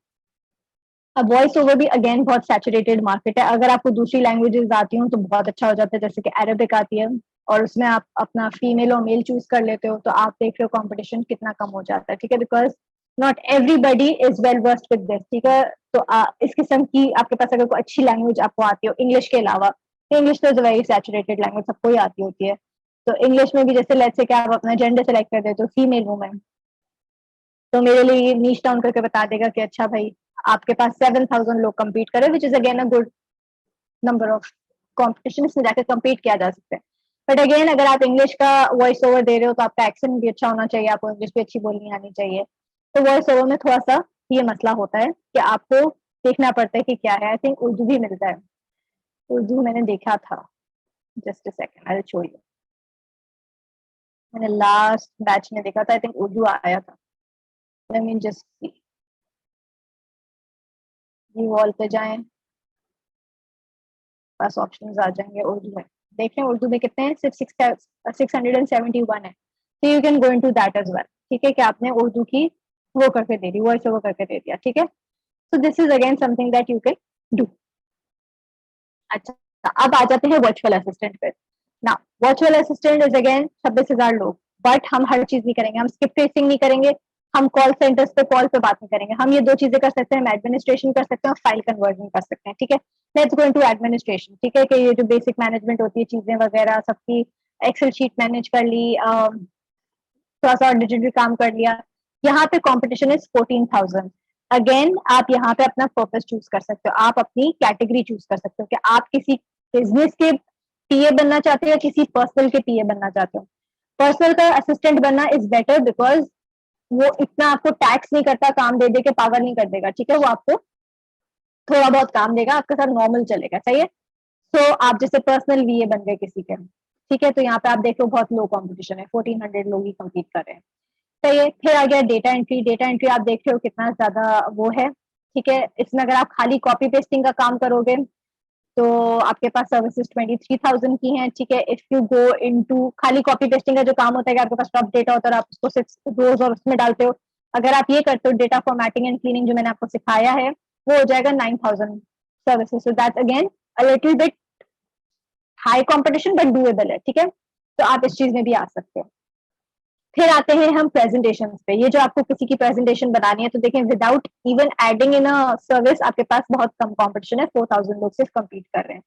अब वॉइस ओवर भी अगेन बहुत सैचुरेटेड मार्केट है। अगर आपको दूसरी लैंग्वेजेस आती हो तो बहुत अच्छा हो जाता है, जैसे कि अरेबिक आती है और उसमें आप अपना फीमेल और मेल चूज कर लेते हो, तो आप देख रहे हो कंपटीशन कितना कम हो जाता है, ठीक है। Because not everybody is well versed with this, ठीक है। तो इस किस्म की आपके पास अगर कोई अच्छी लैंग्वेज आपको आती हो इंग्लिश के अलावा, तो इंग्लिश तो इज वेरी सैचुरेटेड लैंग्वेज, सबको ही आती होती है। तो इंग्लिश में भी जैसे लेट्स से क्या आप अपना जेंडर सेलेक्ट कर देते हो फीमेल वुमेन, तो मेरे लिए ये नीच डाउन करके बता देगा कि अच्छा भाई आपके पास 7000 लोग compete करे, विच is again a good number of competition, इसमें जाकर compete किया जा सकता है। बट अगेन अगर आप इंग्लिश का वॉइस ओवर दे रहे हो तो आपका एक्सेंट भी अच्छा होना चाहिए, आपको इंग्लिश भी अच्छी बोलनी आनी चाहिए। तो वॉइस ओवर में थोड़ा सा ये मसला होता है कि आपको देखना पड़ता है कि क्या है। आई थिंक उर्दू भी मिलता है, उर्दू मैंने देखा था, just a second I will show you. मैंने लास्ट बैच में देखा था, आई थिंक उर्दू आया था। लेट मी जस्ट सी, ये वॉल पे जाएं, पास ऑप्शंस आ जाएंगे उर्दू में। देखें उर्दू में कितने हैं, सिर्फ 671 है। तो you can go into that as well, ठीक है। कि आपने उर्दू की वो करके दे दी, वॉइस ओवर करके दे दिया, ठीक है। So this is again something that you can do. अच्छा, अब आ जाते हैं वर्चुअल असिस्टेंट पे। ना, वर्चुअल असिस्टेंट इज अगेन 26,000 लोग, बट हम हर चीज नहीं करेंगे, हम स्किप ट्रेसिंग नहीं करेंगे, हम कॉल सेंटर्स पे कॉल पे बात नहीं करेंगे। हम ये दो चीजें कर सकते हैं, हम एडमिनिस्ट्रेशन कर सकते हैं और फाइल कन्वर्जन कर सकते हैं, ठीक है। लेट्स गो इनटू एडमिनिस्ट्रेशन, ठीक है। कि ये जो बेसिक मैनेजमेंट होती है, चीजें वगैरह सबकी, एक्सेल शीट मैनेज कर ली, थोड़ा सा डिजिटल काम कर लिया। यहाँ पे कंपटीशन इज 14,000। अगेन आप यहाँ पे अपना पर्पस चूज कर सकते हो, आप अपनी कैटेगरी चूज कर सकते हो कि आप किसी बिजनेस के पीए बनना चाहते हो या किसी पर्सनल के पीए बनना चाहते हो। पर्सनल का असिस्टेंट बनना इज बेटर बिकॉज वो इतना आपको टैक्स नहीं करता, काम दे दे के पागल नहीं कर देगा, ठीक है। वो आपको थोड़ा बहुत काम देगा, आपके साथ नॉर्मल चलेगा, सही है। तो आप जैसे पर्सनल वीए बन गए किसी के, ठीक है। तो यहाँ पे आप देख लो बहुत लो कंपटीशन है, 1400 लोग ही कम्पीट कर रहे हैं, सही है। फिर आ गया डेटा एंट्री। डेटा एंट्री आप देख रहे हो कितना ज्यादा वो है, ठीक है। इसमें अगर आप खाली कॉपी पेस्टिंग का काम करोगे तो आपके पास सर्विसेज 23,000 की हैं, ठीक है। इफ यू गो इनटू खाली कॉपी पेस्टिंग का जो काम होता है कि आपके पास टॉप डेटा होता है और आप उसको सिक्स रोज और उसमें डालते हो, अगर आप ये करते हो डेटा फॉर्मेटिंग एंड क्लीनिंग जो मैंने आपको सिखाया है, वो हो जाएगा 9,000 services. So that's again a little bit high competition but doable है, ठीक है। तो आप इस चीज में भी आ सकते हो। फिर आते हैं हम प्रेजेंटेशन पे। ये जो आपको किसी की प्रेजेंटेशन बनानी है तो देखें without even adding in a service आपके पास बहुत कम कंपटीशन है, 4000 लोग सिर्फ कम्पीट कर रहे हैं।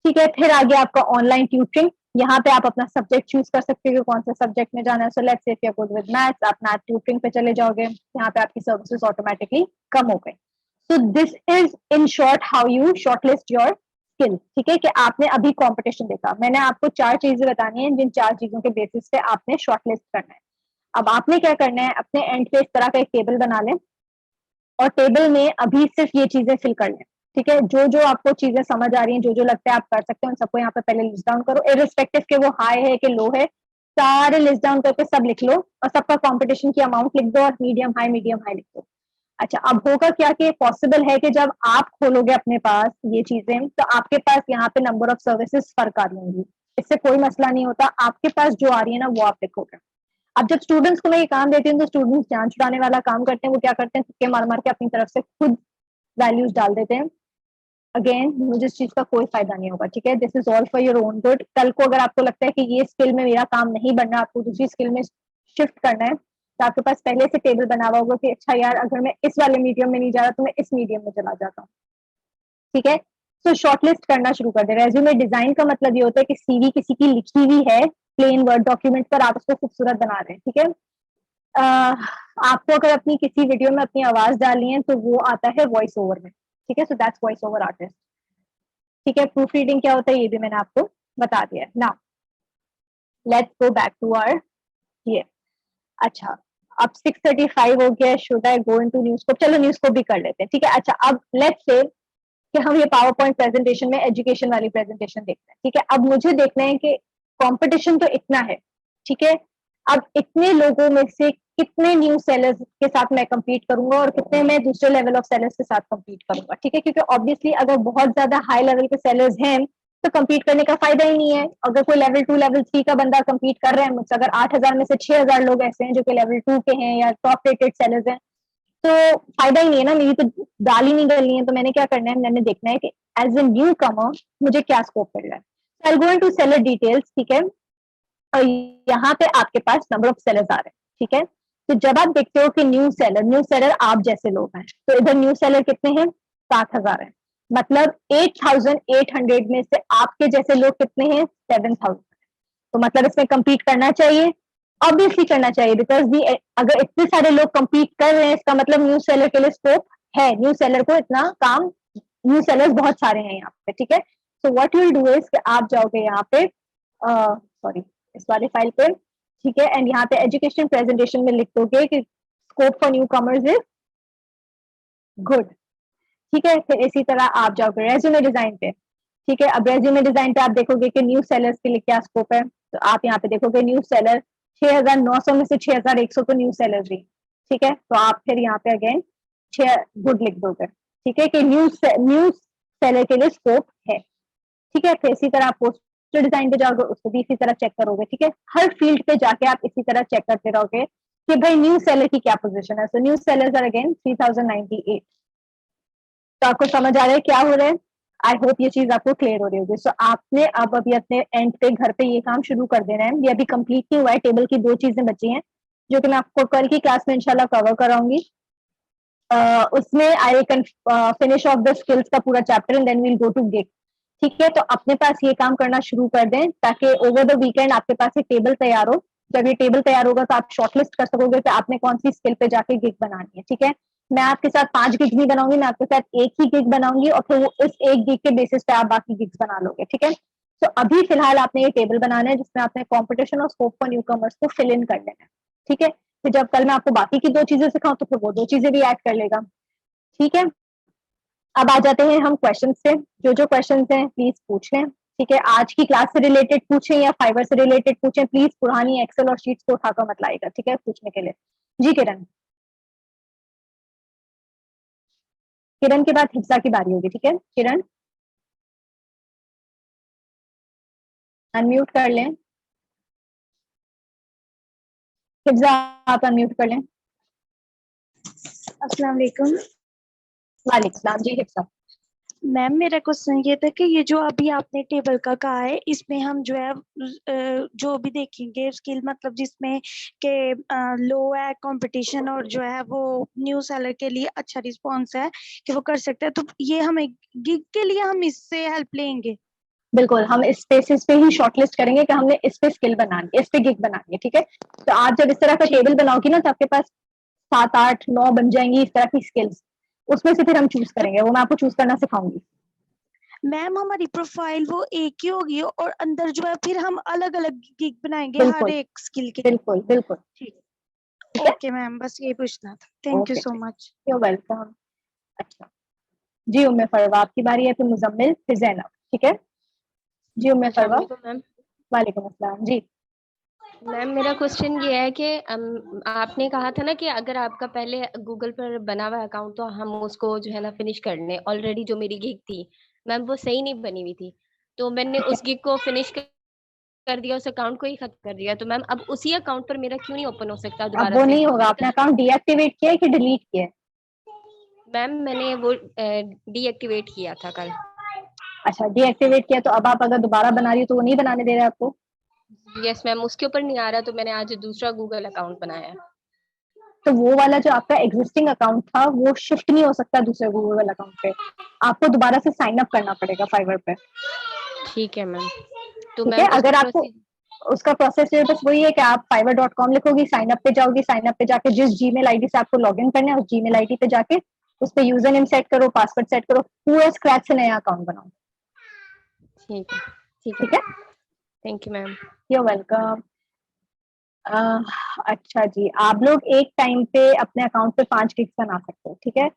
ठीक है, फिर आगे आपका ऑनलाइन ट्यूटरिंग। यहाँ पे आप अपना सब्जेक्ट चूज कर सकते हो कि कौन सा सब्जेक्ट में जाना है। So let's say if you are good with maths, आप मैथ ट्यूटरिंग पे चले जाओगे, यहाँ पे आपकी सर्विसेज ऑटोमेटिकली कम हो गई। सो this is in short how you shortlist your skill. ठीक है, कि आपने अभी कंपटीशन देखा, मैंने आपको 4 चीजें बतानी है जिन 4 चीजों के बेसिस पे आपने शॉर्टलिस्ट करना है। अब आपने क्या करना है, अपने एंड पे इस तरह का एक टेबल बना लें और टेबल में अभी सिर्फ ये चीजें फिल कर लें। ठीक है, जो जो आपको चीजें समझ आ रही हैं, जो जो लगता है आप कर सकते हैं, उन सबको यहाँ पे पहले लिस्ट डाउन करो, इररिस्पेक्टिव के वो हाई है कि लो है, सारे लिस्ट डाउन करके सब लिख लो और सबका कंपटीशन की अमाउंट लिख दो और मीडियम हाई लिख दो। अच्छा, अब होगा क्या कि पॉसिबल है कि जब आप खोलोगे अपने पास ये चीजें तो आपके पास यहाँ पे नंबर ऑफ सर्विसेज फर्क आ रही होंगी। इससे कोई मसला नहीं होता, आपके पास जो आ रही है ना वो आप लिखोगे। अब जब स्टूडेंट्स को मैं ये काम देती हूँ तो स्टूडेंट्स जान छुड़ाने वाला काम करते हैं। वो क्या करते हैं, तुक्के मार मार के अपनी तरफ से खुद वैल्यूज डाल देते हैं। अगेन मुझे इस चीज का कोई फायदा नहीं होगा। ठीक है, this is all for your own good. कल को अगर आपको लगता है कि ये स्किल में मेरा काम नहीं बनना, आपको दूसरी स्किल में शिफ्ट करना है, तो आपके पास पहले से टेबल बना हुआ होगा कि अच्छा यार अगर मैं इस वाले मीडियम में नहीं जा रहा तो मैं इस मीडियम में चला जाता हूँ। ठीक है, तो शॉर्टलिस्ट करना शुरू कर दे। रेज्यूमे डिजाइन का मतलब ये होता है कि सीवी किसी की लिखी हुई है प्लेन वर्ड डॉक्यूमेंट पर, आप उसको खूबसूरत बना रहे हैं। ठीक है, आपको अगर अपनी किसी वीडियो में अपनी आवाज डालनी है तो वो आता है वॉइस ओवर में। ठीक है, so that's voice over artist. ठीक है, प्रूफ रीडिंग क्या होता है ये भी मैंने आपको बता दिया है। Now let's go back to our ये। अच्छा, अब 6:35 हो गया, शुड आई गो इनटू न्यूज़स्कोप? चलो न्यूज़स्कोप भी कर लेते हैं। ठीक है, अच्छा अब लेट्स से कि हम ये पावर पॉइंट प्रेजेंटेशन में एजुकेशन वाली प्रेजेंटेशन देखते हैं। ठीक है, अब मुझे देखना है कि कंपटीशन तो इतना है। ठीक है, अब इतने लोगों में से कितने न्यू सेलर्स के साथ मैं compete करूंगा और कितने मैं दूसरे लेवल ऑफ सेलर्स के साथ compete करूंगा। ठीक है, क्योंकि ऑब्वियसली अगर बहुत ज्यादा हाई लेवल के सेलर्स हैं तो compete करने का फायदा ही नहीं है। अगर कोई लेवल 2 लेवल 3 का बंदा compete कर रहा है मुझसे, अगर 8000 में से 6000 लोग ऐसे हैं जो कि लेवल 2 के हैं या टॉप रेटेड सेलर्स हैं, तो फायदा ही नहीं है ना, मेरी तो दाल ही नहीं गलनी है। तो मैंने क्या करना है, मैंने देखना है कि एज ए न्यू कमर मुझे क्या स्कोप मिल रहा है। आई गो इनटू सेलर डिटेल्स। ठीक है, और यहाँ पे आपके पास नंबर ऑफ सेलर्स आ रहे हैं। ठीक है, तो जब आप देखते हो कि न्यू सेलर आप जैसे लोग हैं, तो इधर न्यू सेलर कितने हैं, 7000 है। मतलब 8800 में से आपके जैसे लोग कितने हैं, 7000। तो मतलब इसमें compete करना चाहिए, ऑब्वियसली करना चाहिए, बिकॉज दी अगर इतने सारे लोग compete कर रहे हैं इसका मतलब न्यू सेलर के लिए स्कोप है। न्यू सेलर को इतना काम, न्यू सेलर्स बहुत सारे हैं यहाँ पे। ठीक है, so what you will do is कि आप जाओगे यहाँ पे, सॉरी इस वाले फाइल पे। ठीक है, एंड यहाँ पे एजुकेशन प्रेजेंटेशन में लिख दोगे कि scope for new commerce is good. ठीक है, फिर इसी तरह आप जाओगे रेज्यूमे डिजाइन पे। ठीक है, अब रेज्यूमे डिजाइन पे आप देखोगे कि न्यू सेलर्स के लिए क्या स्कोप है। तो आप यहाँ पे देखोगे न्यू सेलर 6900 में से 6100 तो न्यू सेलर भी। ठीक है, तो आप फिर यहाँ पे अगेन 6 गुड लिख दोगे। ठीक है, कि न्यू सेलर के लिए स्कोप है। ठीक है, फिर इसी तरह आप पोस्टर डिजाइन पे जाओगे, उसको भी इसी तरह चेक करोगे। ठीक है, हर फील्ड पे जाके आप इसी तरह चेक करते रहोगे कि भाई न्यू सेलर की क्या पोजीशन है। So new sellers are again 3098। तो आपको समझ आ रहा है क्या हो रहा है? आई होप ये चीज आपको क्लियर हो रही होगी। सो आपने अब अभी अपने एंड पे घर पे ये काम शुरू कर देना है। ये अभी कंप्लीट नहीं हुआ है, टेबल की 2 चीजें बची हैं जो कि मैं आपको कल की क्लास में इंशाल्लाह कवर कराऊंगी। उसमें I can finish off the skills का पूरा chapter and then we'll go to gig. ठीक है, तो अपने पास ये काम करना शुरू कर दें ताकि ओवर द वीकेंड आपके पास एक टेबल तैयार हो। जब ये टेबल तैयार होगा तो आप शॉर्टलिस्ट कर सकोगे कि आपने कौन सी स्किल पे जाके गिग बनानी है। ठीक है, मैं आपके साथ 5 गिग्स नहीं बनाऊंगी, मैं आपके साथ एक ही गिग बनाऊंगी और फिर वो इस एक गिग के बेसिस पे आप बाकी गिग्स बना लोगे। ठीक है, तो अभी फिलहाल आपने ये टेबल बनाना है जिसमें आपने कॉम्पिटिशन और स्कोप फॉर न्यू कमर्स को फिल इन कर लेना है। ठीक है, फिर जब कल मैं आपको बाकी की 2 चीजें सिखाऊं तो फिर वो 2 चीजें भी ऐड कर लेगा। ठीक है, अब आ जाते हैं हम क्वेश्चन से। जो जो क्वेश्चन हैं प्लीज पूछ लें। ठीक है, आज की क्लास से रिलेटेड पूछें या फाइवर से रिलेटेड पूछें, प्लीज पुरानी एक्सेल और शीट्स को उठाकर मत लाएगा। ठीक है, पूछने के लिए। जी किरण, किरण के बाद हिफ्सा की बारी होगी। ठीक है, किरण अनम्यूट कर लें। हिफ्सा आप अनम्यूट कर लें। अस्सलाम वालेकुम। वालेकुम सलाम जी हिफ्सा। मैम मेरा क्वेश्चन ये था कि ये जो अभी आपने टेबल का कहा है, इसमें हम जो है जो भी देखेंगे स्किल, मतलब जिसमें के लो है कंपटीशन और जो है वो न्यू सेलर के लिए अच्छा रिस्पॉन्स है कि वो कर सकते हैं, तो ये हमें गिग के लिए हम इससे हेल्प लेंगे? बिल्कुल, हम इस बेसिस पे ही शॉर्टलिस्ट करेंगे कि हमने इस पे स्किल बनानी है, इस पे गिग बनानी है, ठीक है। तो आज जब इस तरह का ठीक टेबल है बनाओगी ना, तो आपके पास 7 8 9 बन जाएंगी इस तरह की स्किल्स। उसमें से फिर हम चूज तो करेंगे, वो मैं आपको चूज करना सिखाऊंगी। मैम हमारी प्रोफाइल वो एक ही होगी और अंदर जो है फिर हम अलग अलग गिग बनाएंगे हर बिल्कुल एक स्किल के लिए? बिल्कुल बिल्कुल। ठीक। ठीक है। ओके मैम, बस ये पूछना था। Thank you okay, so much. You welcome. अच्छा जी, उम्मे फरवा आपकी बारी है, फिर मुजम्मिल, फिर जैनब, ठीक है। जी उम्मे अस्सलाम फरवा। वालेकुम मैम। वालेकुम अस्सलाम जी। मैम मेरा क्वेश्चन ये है कि आपने कहा था ना कि अगर आपका पहले गूगल पर बना हुआ अकाउंट तो हम उसको जो है ना फिनिश कर लें। ऑलरेडी जो मेरी गिग थी मैम वो सही नहीं बनी हुई थी, तो मैंने ठीक है, उस गिग को फिनिश कर दिया, उस अकाउंट को ही खत्म कर दिया। तो मैम अब उसी अकाउंट पर मेरा क्यों नहीं ओपन हो सकता अब दोबारा वो से? नहीं होगा। आपने अकाउंट डीएक्टिवेट किया है कि डिलीट किया है? मैम मैंने वो डीएक्टिवेट किया था कल। अच्छा, डीएक्टिवेट किया, तो अब आप अगर दोबारा बना रही हो तो वो नहीं बनाने दे रहा है आपको? यस मैम, उसके ऊपर नहीं आ रहा, तो मैंने आज दूसरा गूगल अकाउंट बनाया है। तो वो वाला जो आपका एग्जिस्टिंग अकाउंट था वो शिफ्ट नहीं हो सकता दूसरे गूगल अकाउंट पे। आपको दोबारा से साइन अप करना पड़ेगा फाइवर पे। ठीक है मैम। तो ठीक है, मैम उसका अगर आपको प्रोसीजर? उसका प्रोसेस है बस वही है कि आप fiverr.com लिखोगी, साइन अप पे जाओगी, साइन अप पे जाके जिस जीमेल आईडी से आपको लॉगिन करना है उस जीमेल आईडी पे जाके उस पे यूजर नेम सेट करो, पासवर्ड सेट करो, पूरा स्क्रैच से नया अकाउंट बनाओ। ठीक है। ठीक है। ठीक है, thank you ma'am. You welcome. अच्छा जी, आप लोग एक टाइम पे अपने अकाउंट पे 5 गिग्स बना सकते हो, ठीक है।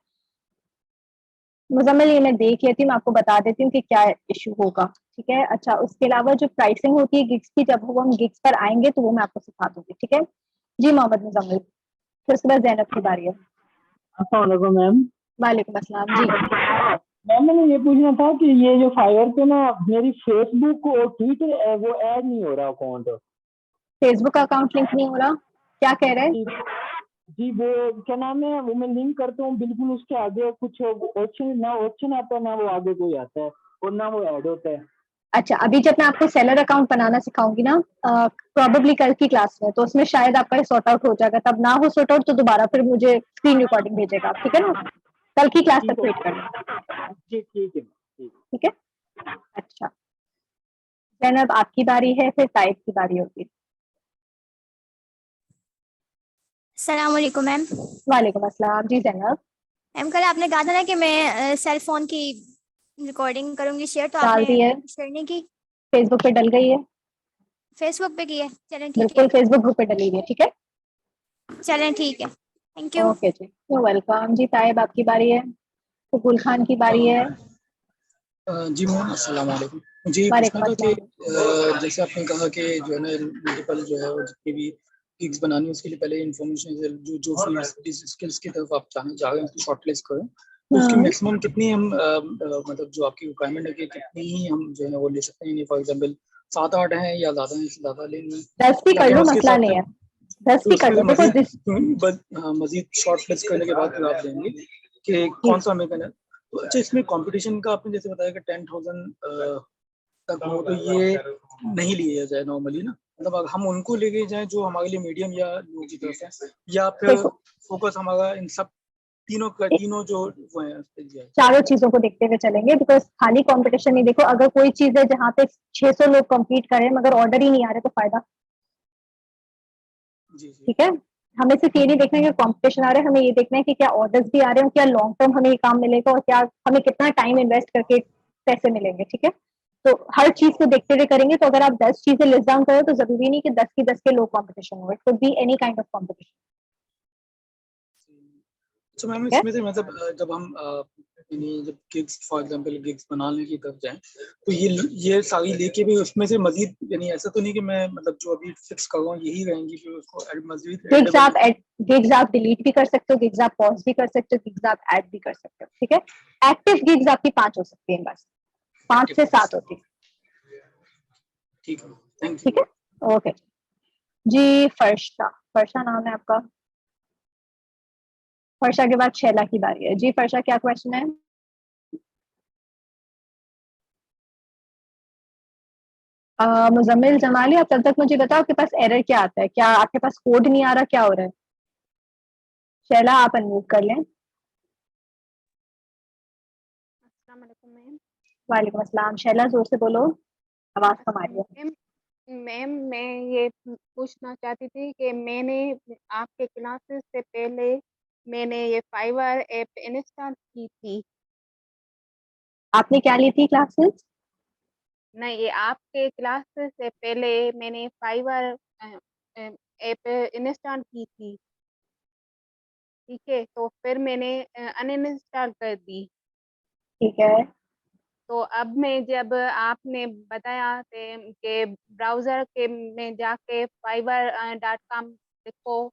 मुजम्मिल, ये मैं देख लेती हूँ, मैं आपको बता देती हूँ कि क्या इशू होगा, ठीक है। अच्छा, उसके अलावा जो प्राइसिंग होती है गिग्स की, जब वो हम गिग्स पर आएंगे तो वो मैं आपको सिखा दूंगी, ठीक है। जी मोहम्मद मुजम्मिल, फिर उसके बाद जैनब की बारी है। अस्सलाम वालेकुम मैम। वालेकुम अस्सलाम जी। मैम मैंने ये पूछना था कि ये जो फाइवर पे ना मेरी फेसबुक और ट्विटर वो ऐड नहीं हो रहा अकाउंट। फेसबुक का अकाउंट लिंक नहीं हो रहा, क्या कह रहे हैं? जी जी, वो क्या नाम है, वो मैं लिंक करता हूँ बिल्कुल उसके आगे कुछ ऑप्शन, ना ऑप्शन आता है ना वो आगे कोई आता है और ना वो ऐड होता है। अच्छा, अभी जब मैं आपको सेलर अकाउंट बनाना सिखाऊंगी ना, प्रोबेबली कल की क्लास में, तो उसमें शायद आपका सॉर्ट आउट हो जाएगा। तब ना हो सॉर्ट आउट तो दोबारा फिर मुझे स्क्रीन रिकॉर्डिंग भेजेगा आप, ठीक है ना। कल की क्लास ठीक तक है वेट करना, जी, ठीक है ठीक। ठीक है। अच्छा, जैनब आपकी बारी है, फिर ताइब की बारी होगी। सलाम वालेकुम मैम। वालेकुम अस्सलाम जी जैनब। मैम कल आपने कहा था ना कि मैं सेल फोन की रिकॉर्डिंग करूंगी शेयर, तो डाल आपने दी है, शेयर नहीं की। फेसबुक पे डल गई है। फेसबुक पे की है? चलें ठीक है। बिल्कुल, फेसबुक ग्रुप पे डली हुई है, ठीक है। चलें ठीक है, थैंक यू। ओके जी, यू वेलकम जी। ताइब आपकी बारी है, फुल खान की बारी है। जी मैम, अस्सलाम वालेकुम। मुझे ये पूछना वालेकुम था कि अस्सलाम। जैसे आपने कहा कि जो है ना मल्टीपल जो है वो जितनी भी गिग्स बनानी है उसके लिए पहले इन्फॉर्मेशन जो जो फील्ड्स जिस स्किल्स की तरफ आप चाहें चाहें उसको शॉर्टलिस्ट करें, तो उसकी मैक्सिमम कितनी हम मतलब जो आपकी रिक्वायरमेंट है कि कितनी ही हम जो है वो ले सकते हैं? फॉर एग्जांपल 7 8 हैं या ज़्यादा हैं, इससे ज़्यादा लेंगे 10 भी कर ताकि हम लो, उसके मसला हिसाब नहीं से है। 10 फिर भी उसके कर लो, देखो मजीद जिस मजीद शॉर्टलिस्ट करने के बाद फिर आप देंगे कि जी कौन सा हमें करना है। तो अच्छा, इसमें कंपटीशन का आपने जैसे बताया कि 10,000 तक हो तो ये नहीं लिया जाए नॉर्मली ना, मतलब अगर हम उनको लेके जाएं जो हमारे लिए मीडियम या लो की तरफ है, या फिर देखो, फोकस हमारा इन सब तीनों का तीनों जो वो है उस पे दिया चारों चीजों को देखते हुए चलेंगे, बिकॉज खाली कंपटीशन नहीं। देखो, अगर कोई चीज है जहाँ पे 600 लोग compete करें मगर ऑर्डर ही नहीं आ रहे तो फायदा। जाए। जी जी। ठीक है, हमें सिर्फ ये नहीं देखना है कि कंपटीशन आ रहा है, हमें ये देखना है कि क्या ऑर्डर्स भी आ रहे हैं और क्या लॉन्ग टर्म हमें ये काम मिलेगा और क्या हमें कितना टाइम इन्वेस्ट करके पैसे मिलेंगे, ठीक है। तो हर चीज को देखते हुए करेंगे। तो अगर आप 10 चीजें लिस्ट डाउन करो तो जरूरी नहीं कि 10 की 10 के लो कंपटीशन हो, it could be any kind of competition, अच्छा मैम, ठीक है। इसमें से मतलब जब हम यानी जब गिग्स फॉर एग्जांपल गिग्स बनाने की तरफ जाएं तो ये सारी लेके भी उसमें से मजीद, यानी ऐसा तो नहीं कि मैं मतलब जो अभी फिक्स कर रहा हूँ यही रहेंगी, फिर उसको मजीद गिग्स एडेबल? आप गिग्स आप डिलीट भी कर सकते हो, गिग्स आप पॉज भी कर सकते हो, गिग्स आप ऐड भी कर सकते हो, ठीक है। एक्टिव गिग्स आपकी 5 हो सकती है, बस 5 से 7 होती है, ठीक है, थैंक ठीक यू। है। ओके जी। फर्शा, फर्शा नाम है आपका। फर्शा के बाद शैला की बारी है जी। फर्शा, क्या क्वेश्चन है? मुजम्मिल जमाली, आप तब तक मुझे बताओ आपके पास एरर क्या आता है, क्या आपके पास कोड नहीं आ रहा, क्या हो रहा है? शैला आप अनम्यूट कर लें। अस्सलाम वालेकुम मैम। वालेकुम अस्सलाम। शैला जोर से बोलो, आवाज कम आ रही है। मैम मैम मैं ये पूछना चाहती थी कि मैंने आपके क्लासेस से पहले मैंने ये फाइवर ऐप इंस्टॉल की थी। आपने क्या ली थी क्लासेस? नहीं, ये आपके क्लासेस से पहले मैंने फाइवर ऐप इंस्टॉल की थी, ठीक है, तो फिर मैंने अनइंस्टॉल कर दी। ठीक है। तो अब मैं जब आपने बताया कि ब्राउज़र के में जाके fiverr.com लिखो,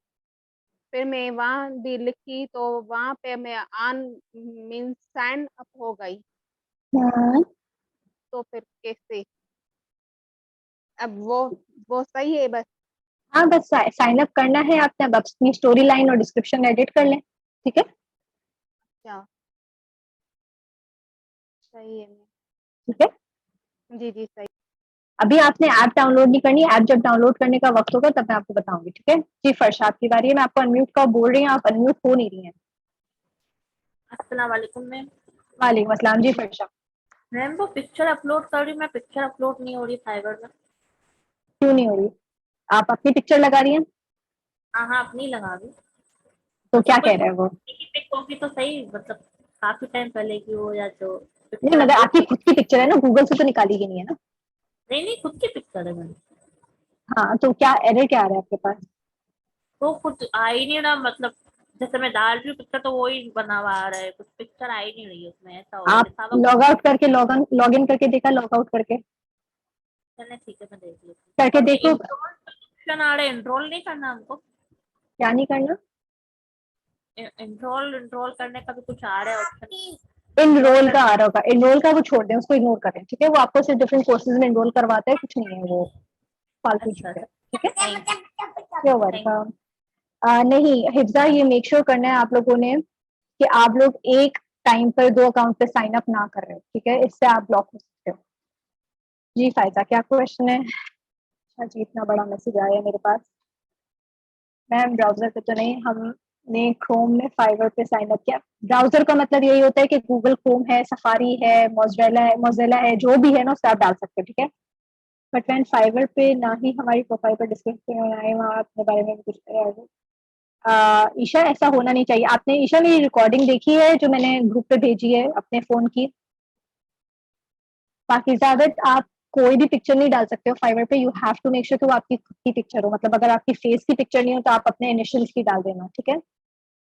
फिर मैं वहाँ भी लिखी तो वहाँ पे मैं ऑन मीन्स साइन अप हो गई, हम्म, तो फिर कैसे? अब वो सही है बस? हाँ बस साइन अप करना है आपने, अब अपनी स्टोरी लाइन और डिस्क्रिप्शन एडिट कर लें, ठीक है? अच्छा, सही है मैम। ठीक है। जी, जी, सही। अभी आपने ऐप डाउनलोड नहीं करनी, ऐप जब डाउनलोड करने का वक्त होगा तब मैं आपको बताऊंगी, ठीक है? जी फर्श आपकी बारी है, मैं आपको अनम्यूट का बोल रही हूँ, आप अनम्यूट हो नहीं रही हैं। अस्सलाम वालेकुम मैम। वालेकुम अस्सलाम। जी फर्शा, मैम वो पिक्चर अपलोड कर रही हूँ मैं, पिक्चर अपलोड नहीं हो रही फाइबर में। क्यों नहीं हो रही? आप अपनी पिक्चर लगा रही हैं, हाँ हाँ, अपनी लगा दी। तो क्या मतलब कोई कह रहे हैं वो? पिक होगी तो सही, मतलब काफी टाइम पहले की हो या जो नहीं पिक्चर मगर अपलोड। आपकी खुद की पिक्चर है ना, गूगल से तो निकाली गई नहीं है ना? नहीं नहीं, खुद की पिक्चर है मैम। हाँ तो क्या एरर क्या आ रहा है आपके पास? वो कुछ आ ही नहीं रहा, मतलब जैसे मैं डाल रही हूँ पिक्चर तो वो ही बना हुआ आ रहा है, कुछ पिक्चर आ ही नहीं रही है उसमें, ऐसा हो रहा है आप लिखा हुआ लॉग आउट करके लॉग इन करके देखा, लॉग आउट करके चले ठीक है, मैं देख लेती हूँ। करके उसमें देखो। इंस्टॉल ऑप्शन आ रहा है, एनरोल नहीं करना हमको? क्या नहीं करना? एनरोल करने का भी कुछ आ रहा है ऑप्शन। इनरोल का आ रहा होगा, इनरोल का वो छोड़ दें, उसको इग्नोर करें, ठीक है? वो आपको सिर्फ डिफरेंट कोर्सेज में इनरोल करवाता है, कुछ नहीं है वो, फालतू अच्छा चीज है, अच्छा, ठीक है? थैंक यो वेलकम। नहीं हिफ्जा, ये मेक श्योर करना है आप लोगों ने कि आप लोग एक टाइम पर दो अकाउंट पे साइन अप ना कर रहे हो, ठीक है? इससे आप ब्लॉक हो सकते हो। जी फायदा, क्या क्वेश्चन है? अच्छा जी, इतना बड़ा मैसेज आया है मेरे पास। मैम ब्राउजर पे तो नहीं, हमने क्रोम में फाइवर पे साइन अप किया। ब्राउजर का मतलब यही होता है कि गूगल क्रोम है, सफारी है, मोज़िला है, जो भी है ना उससे आप डाल सकते हो, ठीक है? बट वैन फाइवर पे ना ही हमारी प्रोफाइल पर डिस्कस आए, वहाँ अपने बारे में भी कुछ ईशा, ऐसा होना नहीं चाहिए। आपने ईशा मेरी रिकॉर्डिंग देखी है जो मैंने ग्रुप पे भेजी है अपने फोन की? पाकिज़ा बट आप कोई भी पिक्चर नहीं डाल सकते हो फाइवर पे, you have to make sure कि वो आपकी खुद की पिक्चर हो, मतलब अगर आपकी फेस की पिक्चर नहीं हो तो आप अपने इनिशियल्स की डाल देना, ठीक है?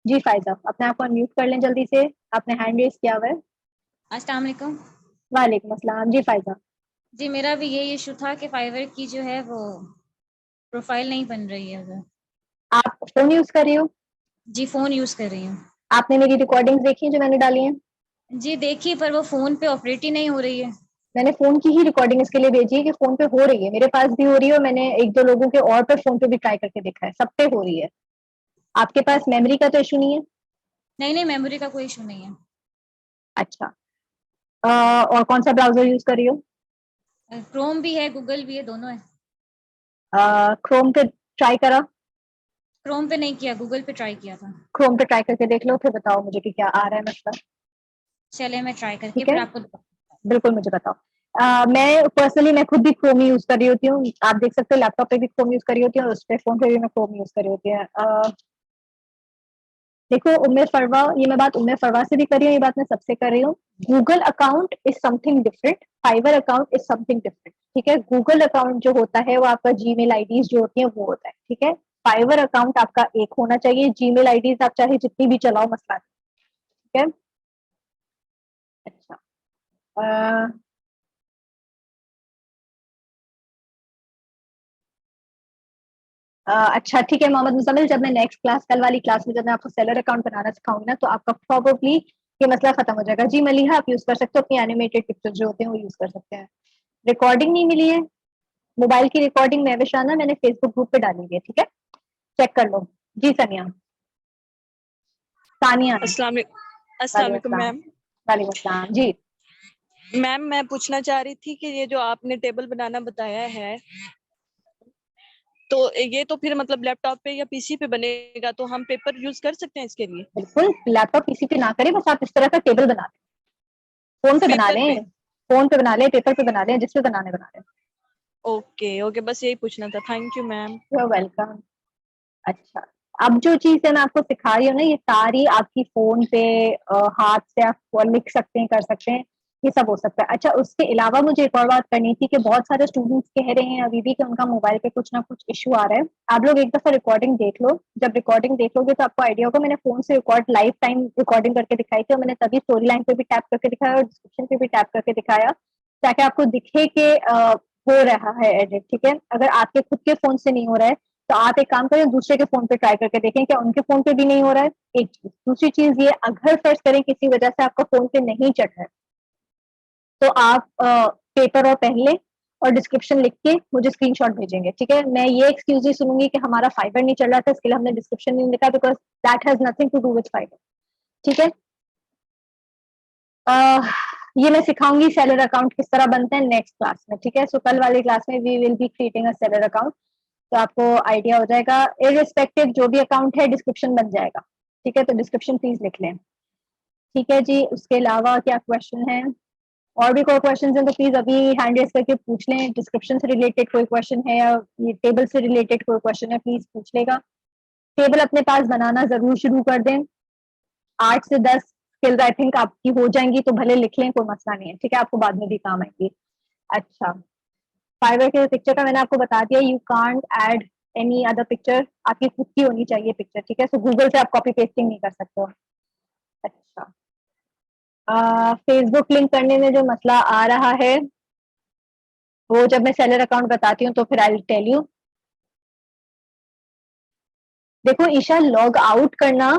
जी फायजा, अपने आप को अनम्यूट कर लें जल्दी से, आपने हैंड रेज किया हुआ है। अस्सलाम वालेकुम। वालेकुम अस्सलाम। जी फायजा, जी मेरा भी यही इशू था कि फाइवर की जो है वो प्रोफाइल नहीं बन रही है उधर। आप फोन यूज कर रही हो? जी फोन यूज कर रही हूँ। आपने मेरी रिकॉर्डिंग्स देखी हैं जो मैंने डाली हैं? जी देखिए, पर वो फोन पे ऑपरेट ही नहीं हो रही है। मैंने फोन की ही रिकॉर्डिंग इसके लिए भेजी है कि फोन पे हो रही है, मेरे पास भी हो रही है और मैंने एक दो लोगों के और पे फोन पे भी ट्राई करके देखा है, सब पे हो रही है। आपके पास मेमोरी का तो इशू नहीं है? नहीं नहीं, मेमोरी का कोई इशू नहीं है। अच्छा। और कौन सा ब्राउजर यूज कर रही हो? क्रोम भी है, गूगल भी है, दोनों है। क्रोम पे ट्राई करा? क्रोम पे नहीं किया, गूगल पे ट्राई किया था। क्रोम पे ट्राई करके देख लो, फिर बताओ मुझे कि क्या आ रहा है मसला। चले मैं ट्राई करके ठीक फिर है, आपको बिल्कुल मुझे बताओ। मैं पर्सनली मैं खुद भी क्रोम ही यूज कर रही होती हूँ, आप देख सकते हो लैपटॉप पे भी क्रोम यूज कर रही होती हूँ और उस पे फोन पे भी मैं क्रोम यूज कर रही होती है। देखो उम्मे फरवा, ये मैं बात उम्मे फरवा से भी कर रही हूँ, ये बात मैं सबसे कर रही हूँ। Google account is something different, Fiverr account is something different, ठीक है? गूगल अकाउंट जो होता है वो आपका जीमेल आईडीज जो होती है वो होता है, ठीक है? फाइवर अकाउंट आपका एक होना चाहिए, जीमेल आईडीज आप चाहे जितनी भी चलाओ, मसला नहीं, ठीक है? अच्छा। अच्छा ठीक है मोहम्मद मुजम्मिल, जब मैं नेक्स्ट क्लास, कल वाली क्लास में जब मैं आपको सेलर अकाउंट बनाना सिखाऊंगी ना तो आपका प्रॉब्ली ये मसला खत्म हो जाएगा। जी मलिहा, आप यूज कर सकते हो, अपनी एनिमेटेड पिक्चर जो होते हैं वो यूज कर सकते हैं। रिकॉर्डिंग नहीं मिली है, मोबाइल की रिकॉर्डिंग मैं विशाना मैंने फेसबुक ग्रुप पे डाली है, ठीक है? चेक कर लो। जी सनिया, सानिया, अस्सलाम वालेकुम वालेकुम अस्सलाम। मैम। वालेकुम अस्सलाम जी। मैम मैं पूछना चाह रही थी कि ये जो आपने टेबल बनाना बताया है, तो ये तो फिर मतलब लैपटॉप पे या पीसी पे बनेगा, तो हम पेपर यूज कर सकते हैं इसके लिए? बिल्कुल, लैपटॉप पीसी पे ना करें, बस आप इस तरह का टेबल बना लें, फोन पे बना पेपर पे? लें, फोन पे बना लें, पेपर पे बना लें, जिस पे बनाने बना लें। ओके ओके, बस यही पूछना था। Thank you ma'am. You are welcome. अच्छा, अब जो चीज़ है मैं आपको सिखा रही हूँ ना, ये सारी आपकी फ़ोन पे हाथ से आप लिख सकते हैं, कर सकते हैं, ये सब हो सकता है। अच्छा, उसके अलावा मुझे एक और बात करनी थी कि बहुत सारे स्टूडेंट्स कह रहे हैं अभी भी कि उनका मोबाइल पे कुछ ना कुछ इश्यू आ रहा है। आप लोग एक दफ़ा रिकॉर्डिंग देख लो, जब रिकॉर्डिंग देख लोगे तो आपको आइडिया होगा। मैंने फ़ोन से रिकॉर्ड लाइव टाइम रिकॉर्डिंग करके दिखाई थी और मैंने तभी स्टोरी लाइन पे भी टैप करके दिखाया और डिस्क्रिप्शन पे भी टैप करके दिखाया, ताकि आपको दिखे कि हो रहा है एडिट, ठीक है? अगर आपके खुद के फ़ोन से नहीं हो रहा है, तो आप एक काम करें, दूसरे के फ़ोन पे ट्राई करके देखें क्या उनके फ़ोन पे भी नहीं हो रहा है, एक चीज़। दूसरी चीज़ ये, अगर फर्ज़ करें किसी वजह से आपका फ़ोन पे नहीं चढ़ रहा है, तो आप पेपर और पेन लें और डिस्क्रिप्शन लिख के मुझे स्क्रीनशॉट भेजेंगे, ठीक है? मैं ये एक्सक्यूज़ नहीं सुनूँगी कि हमारा फाइवर नहीं चल रहा था, इसके लिए हमने डिस्क्रिप्शन नहीं लिखा, because that has nothing to do with Fiverr, ठीक है? ये मैं सिखाऊंगी सेलर अकाउंट किस तरह बनते हैं नेक्स्ट क्लास में, ठीक है? सो कल वाली क्लास में we will be creating a seller account, तो आपको आइडिया हो जाएगा। इररिस्पेक्टिव जो भी अकाउंट है डिस्क्रिप्शन बन जाएगा, ठीक है? तो डिस्क्रिप्शन प्लीज लिख लें, ठीक है जी? उसके अलावा क्या क्वेश्चन है? और भी कोई क्वेश्चन है तो प्लीज अभी हैंड रेज करके पूछ लें। डिस्क्रिप्शन से रिलेटेड कोई क्वेश्चन है या ये टेबल से रिलेटेड कोई क्वेश्चन है, प्लीज पूछ लेगा। टेबल अपने पास बनाना जरूर शुरू कर दें, 8 से 10 स्किल्स आई थिंक आपकी हो जाएंगी, तो भले लिख लें, कोई मसला नहीं है, ठीक है? आपको बाद में भी काम आएंगी। अच्छा, फाइवर के पिक्चर का मैंने आपको बता दिया, you can't add any other picture, आपकी खुद की होनी चाहिए पिक्चर, ठीक है? सो गूगल से आप कॉपी पेस्टिंग नहीं कर सकते हो। अच्छा, फेसबुक लिंक करने में जो मसला आ रहा है, वो जब मैं सेलर अकाउंट बताती हूँ तो फिर आई विल टेल यू। देखो ईशा, लॉग आउट करना,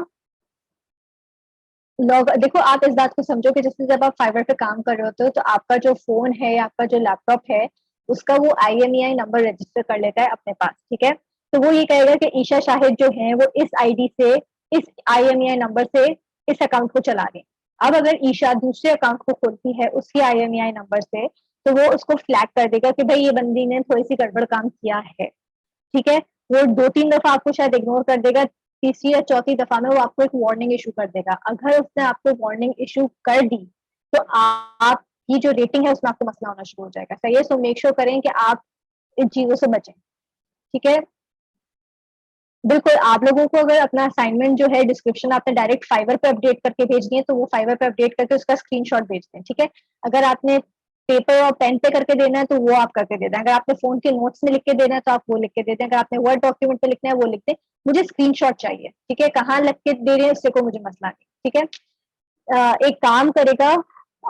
देखो आप इस बात को समझो कि जैसे जब आप फाइवर पे काम कर रहे होते हो तो आपका जो फोन है या आपका जो लैपटॉप है, उसका वो IMEI नंबर रजिस्टर कर लेता है अपने पास, ठीक है? तो वो ये कहेगा कि ईशा शाहिद जो है वो इस आईडी से, इस IMEI नंबर से इस अकाउंट को चला रहे हैं। अब अगर ईशा दूसरे अकाउंट को खोलती है उसकी IMEI नंबर से, तो वो उसको फ्लैग कर देगा कि भाई ये बंदी ने थोड़ी सी गड़बड़ काम किया है, ठीक है? वो 2-3 दफा आपको शायद इग्नोर कर देगा, तीसरी या चौथी दफा में वो आपको एक वार्निंग इशू कर देगा। अगर उसने आपको वार्निंग इशू कर दी, तो आपकी जो रेटिंग है उसमें आपको मसला होना शुरू हो जाएगा, सही है? सो मेक श्योर करें कि आप इन चीजों से बचें, ठीक है? बिल्कुल, आप लोगों को अगर अपना असाइनमेंट जो है डिस्क्रिप्शन आपने डायरेक्ट फाइवर पे अपडेट करके भेजनी है, तो वो फाइवर पे अपडेट करके उसका स्क्रीनशॉट भेज दें, ठीक है? अगर आपने पेपर और पेन पे करके देना है तो वो आप करके दे दें। अगर आपने फोन के नोट्स में लिख के देना है तो आप वो लिख के दे दें। अगर आपने वर्ड डॉक्यूमेंट पे लिखना है वो लिख दें। मुझे स्क्रीनशॉट चाहिए, ठीक है? कहाँ लिख के दे रहे हैं उससे को मुझे मसला नहीं, ठीक है? एक काम करेगा,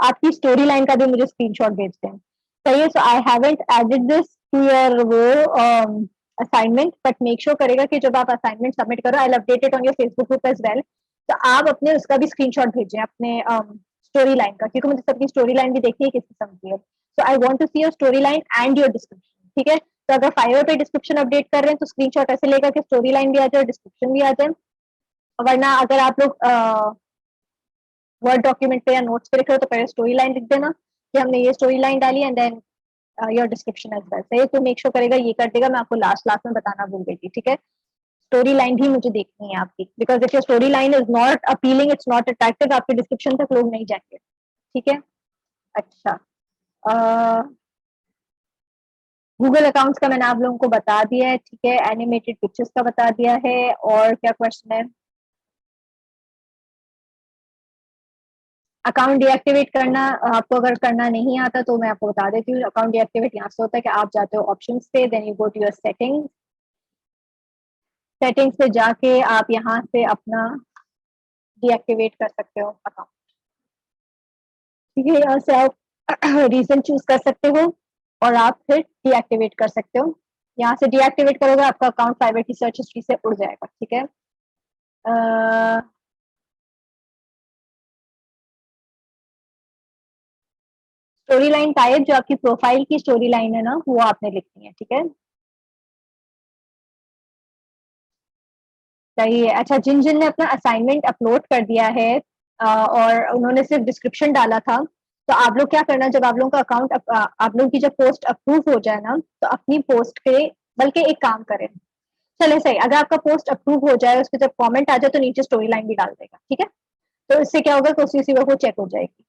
आपकी स्टोरी लाइन का भी मुझे स्क्रीनशॉट भेज दें, सही है? So I haven't added this to your वो असाइनमेंट, बट मेक श्योर करेगा कि जब आप असाइनमेंट सबमिट करो, I will update it on your Facebook group as well, तो आप अपने उसका भी स्क्रीनशॉट भेजें अपने स्टोरी लाइन का, क्योंकि मुझे सबकी स्टोरी लाइन भी देखनी है किस किस्म की है। So I want to see your story line and your description, ठीक है? तो अगर फाइवर पे डिस्क्रिप्शन अपडेट कर रहे हैं तो स्क्रीनशॉट ऐसे लेगा कि स्टोरी लाइन भी आ जाए, डिस्क्रिप्शन भी आ जाए। वरना अगर आप लोग वर्ड डॉक्यूमेंट पे या नोट्स पे लिख रहे हो तो पहले स्टोरी लाइन लिख देना कि हमने ये स्टोरी लाइन डाली and then your description as well, सही है? तो मेक श्योर करेगा, ये कर देगा। मैं आपको लास्ट क्लास में बताना भूल गई थी, ठीक है? स्टोरी लाइन भी मुझे देखनी है आपकी, because if your story line is not appealing, it's not attractive, आपके डिस्क्रिप्शन तक लोग नहीं जाएंगे, ठीक है? अच्छा, गूगल अकाउंट्स का मैंने आप लोगों को बता दिया है, ठीक है? एनिमेटेड पिक्चर्स का बता दिया है। और क्या क्वेश्चन है? अकाउंट डीएक्टिवेट करना, आपको अगर करना नहीं आता तो मैं आपको बता देती हूँ। अकाउंट डीएक्टिवेट यहाँ से होता है कि आप जाते हो ऑप्शंस पे, then you go to your settings, settings पे जाके आप यहाँ से अपना डीएक्टिवेट कर सकते हो अकाउंट, ठीक है? यहाँ से आप रीजन चूज कर सकते हो और आप फिर डीएक्टिवेट कर सकते हो। यहाँ से डीएक्टिवेट करोगे आपका अकाउंट फाइवर की सर्च हिस्ट्री से उड़ जाएगा, ठीक है? स्टोरी लाइन टाइप, जो आपकी प्रोफाइल की स्टोरी लाइन है ना, वो आपने लिखनी है, ठीक है? सही है। अच्छा, जिन जिन ने अपना असाइनमेंट अपलोड कर दिया है और उन्होंने सिर्फ डिस्क्रिप्शन डाला था, तो आप लोग क्या करना, जब आप लोगों का अकाउंट आप लोगों की जब पोस्ट अप्रूव हो जाए ना, तो अपनी पोस्ट के बल्कि एक काम करें, चले सही, अगर आपका पोस्ट अप्रूव हो जाए, उस पर जब कमेंट आ जाए तो नीचे स्टोरी लाइन भी डाल देगा, ठीक है। तो इससे क्या होगा कि उसी वक्त वो चेक हो जाएगी,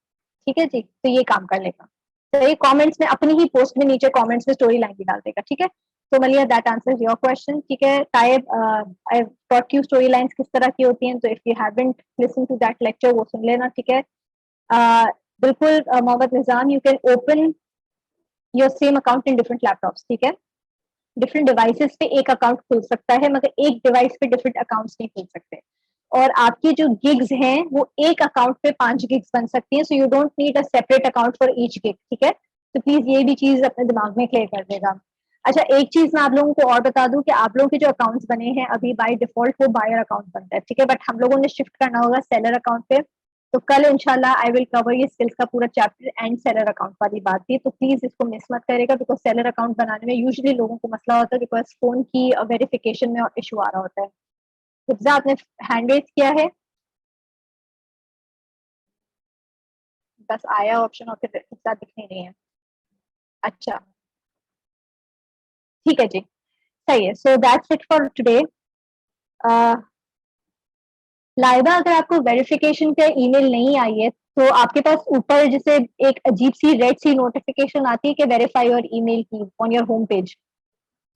ठीक है जी। तो ये काम कर लेगा, तो ये कमेंट्स में अपनी ही पोस्ट में नीचे कमेंट्स में स्टोरी लाइन भी डाल देगा, ठीक है। तो मलिया दैट आंसर्स योर क्वेश्चन, ठीक है। Taib I taught you story lines किस तरह की होती हैं, तो if you haven't listen to that lecture वो सुन लेना, ठीक है। बिल्कुल Mohammad Nizam, you can open your same account in different laptops, ठीक है। डिफरेंट डिवाइसेस पे एक अकाउंट खुल सकता है, मगर एक डिवाइस पे डिफरेंट अकाउंट्स नहीं खुल सकते। और आपकी जो गिग्स हैं वो एक अकाउंट पे 5 गिग्स बन सकती हैं, so you don't need a separate account for each gig, ठीक है। तो प्लीज ये भी चीज अपने दिमाग में क्लियर कर देगा। अच्छा, एक चीज मैं आप लोगों को और बता दूं कि आप लोगों के जो अकाउंट्स बने हैं अभी बाय डिफॉल्ट वो बायर अकाउंट बनता है, ठीक है, बट हम लोगों ने शिफ्ट करना होगा सेलर अकाउंट पे। तो कल इंशाल्लाह आई विल कवर ये स्किल्स का पूरा चैप्टर एंड सेलर अकाउंट वाली बात थी, तो प्लीज इसको मिस मत करेगा, बिकॉज सेलर अकाउंट बनाने में यूजुअली लोगों को मसला होता है बिकॉज फोन की वेरिफिकेशन में इशू आ रहा होता है। हिफ्जा आपने हैंड रेज किया है, बस आया ऑप्शन और फिर हिफ्जा दिख नहीं है। अच्छा ठीक है जी, सही है। सो that's it for today. Laiba, अगर आपको वेरिफिकेशन का ईमेल नहीं आई है तो आपके पास ऊपर जैसे एक अजीब सी रेड सी नोटिफिकेशन आती है कि वेरीफाई योर ईमेल की ऑन योर होम पेज।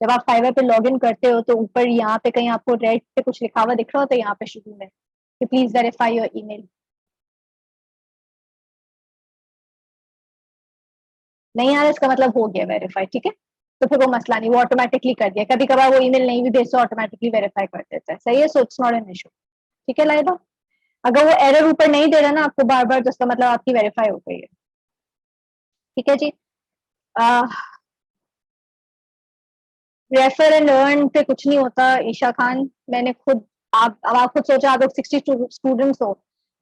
जब आप फाइवर पे लॉग इन करते हो तो ऊपर यहाँ पे कहीं आपको रेड पे कुछ लिखा हुआ दिख रहा होता है यहाँ पे शुरू में कि प्लीज वेरीफाई योर ईमेल। नहीं आ रहा, इसका मतलब हो गया वेरीफाई, ठीक है। तो फिर वो मसला नहीं, वो ऑटोमेटिकली कर दिया। कभी कभार वो ईमेल नहीं भी भेजते ऑटोमेटिकली वेरीफाई कर देता है, सही है। So it's not an issue, ठीक है लाइबा। अगर वो एरर ऊपर नहीं दे रहा ना आपको बार बार, तो इसका मतलब आपकी वेरीफाई हो गई है, ठीक है जी। रेफर एंड अर्न पे कुछ नहीं होता ईशा खान, मैंने खुद आप खुद सोचा, आप लोग 60 स्टूडेंट्स हो,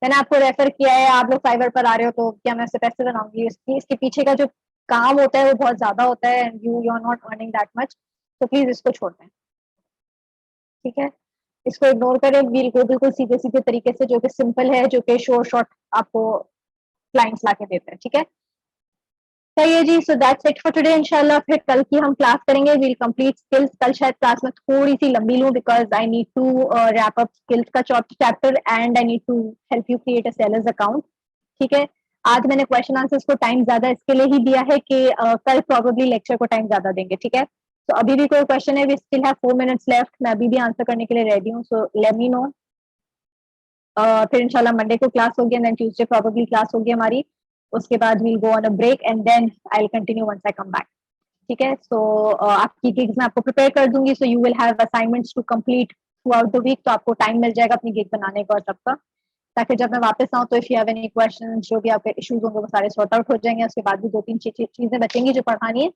मैंने आपको रेफर किया है, आप लोग फाइवर पर आ रहे हो, तो क्या मैं इससे पैसे बनाऊंगी? इसके पीछे का जो काम होता है वो बहुत ज्यादा होता है and you are not earning that much, तो प्लीज इसको छोड़ दें, ठीक है। इसको इग्नोर करें, बिल्कुल सीधे सीधे तरीके से, जो कि सिंपल है, जो कि शॉर्ट आपको क्लाइंट्स लाके देते हैं, ठीक है। सही है जी। So that's it for today. इंशाल्लाह फिर कल की हम क्लास करेंगे, वील कंप्लीट स्किल्स। कल शायद क्लास में थोड़ी सी लंबी लूं because I need to wrap up skills का chapter and I need to help you create a sellers account, ठीक है। आज मैंने क्वेश्चन आंसर्स को टाइम ज्यादा इसके लिए ही दिया है कि कल प्रोबेबली लेक्चर को टाइम ज्यादा देंगे, ठीक है। तो अभी भी कोई क्वेश्चन है, we still have 4 minutes left, मैं अभी भी आंसर करने के लिए रेडी हूँ, सो लेट मी नो। फिर इंशाल्लाह मंडे को क्लास होगी and then Tuesday probably class होगी हमारी। उसके बाद we'll go on a break and then I will continue once I come back, ठीक है। सो आपकी गिग्स मैं आपको प्रिपेयर कर दूंगी, so you will have assignments to complete throughout the week, तो आपको टाइम मिल जाएगा अपनी गिग बनाने का और सबका, ताकि जब मैं वापस आऊँ तो if you have any question, जो भी आपके इश्यूज होंगे वो सारे सॉर्ट आउट हो जाएंगे। उसके बाद भी 2-3 चीजें बचेंगी जो पढ़ानी है,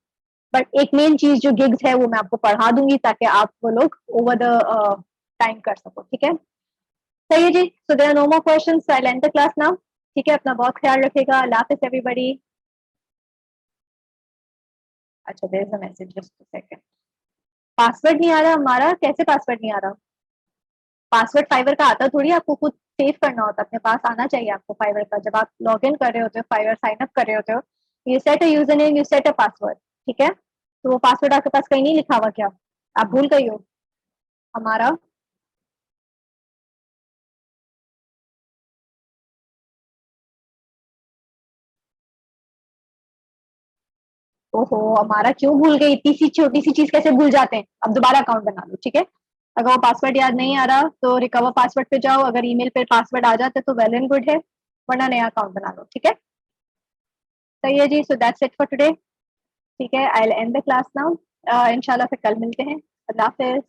बट एक मेन चीज जो गिग्स है वो मैं आपको पढ़ा दूंगी ताकि आप वो लोग ओवर द टाइम कर सको, ठीक है। सही है जी। So there are no more questions, I will end the class now, ठीक है। अपना बहुत ख्याल रखेगा, अल्लाह हाफिज़ एवरीबॉडी। अच्छा, there is a message, just a second. Password नहीं आ रहा हमारा, कैसे पासवर्ड नहीं आ रहा? पासवर्ड फाइवर का आता थोड़ी, आपको खुद सेव करना होता है, अपने पास आना चाहिए आपको फाइवर का। जब आप लॉग इन कर रहे होते हो, फाइवर साइन अप कर रहे होते हो, you set a user name, you set a password, ठीक है। तो वो पासवर्ड आपके पास कहीं नहीं लिखा हुआ क्या? आप भूल गई हो हमारा? ओहो, हमारा क्यों भूल गई? इतनी सी छोटी सी चीज कैसे भूल जाते हैं? अब दोबारा अकाउंट बना लो, ठीक है। अगर वो पासवर्ड याद नहीं आ रहा तो रिकवर पासवर्ड पे जाओ, अगर ईमेल पे पासवर्ड आ जाते तो वेल एंड गुड है, वरना नया अकाउंट बना लो, ठीक है। सही है जी। So that's it for today, ठीक है। I will end the class now. इंशाल्लाह फिर कल मिलते हैं। अल्लाह हाफिज़।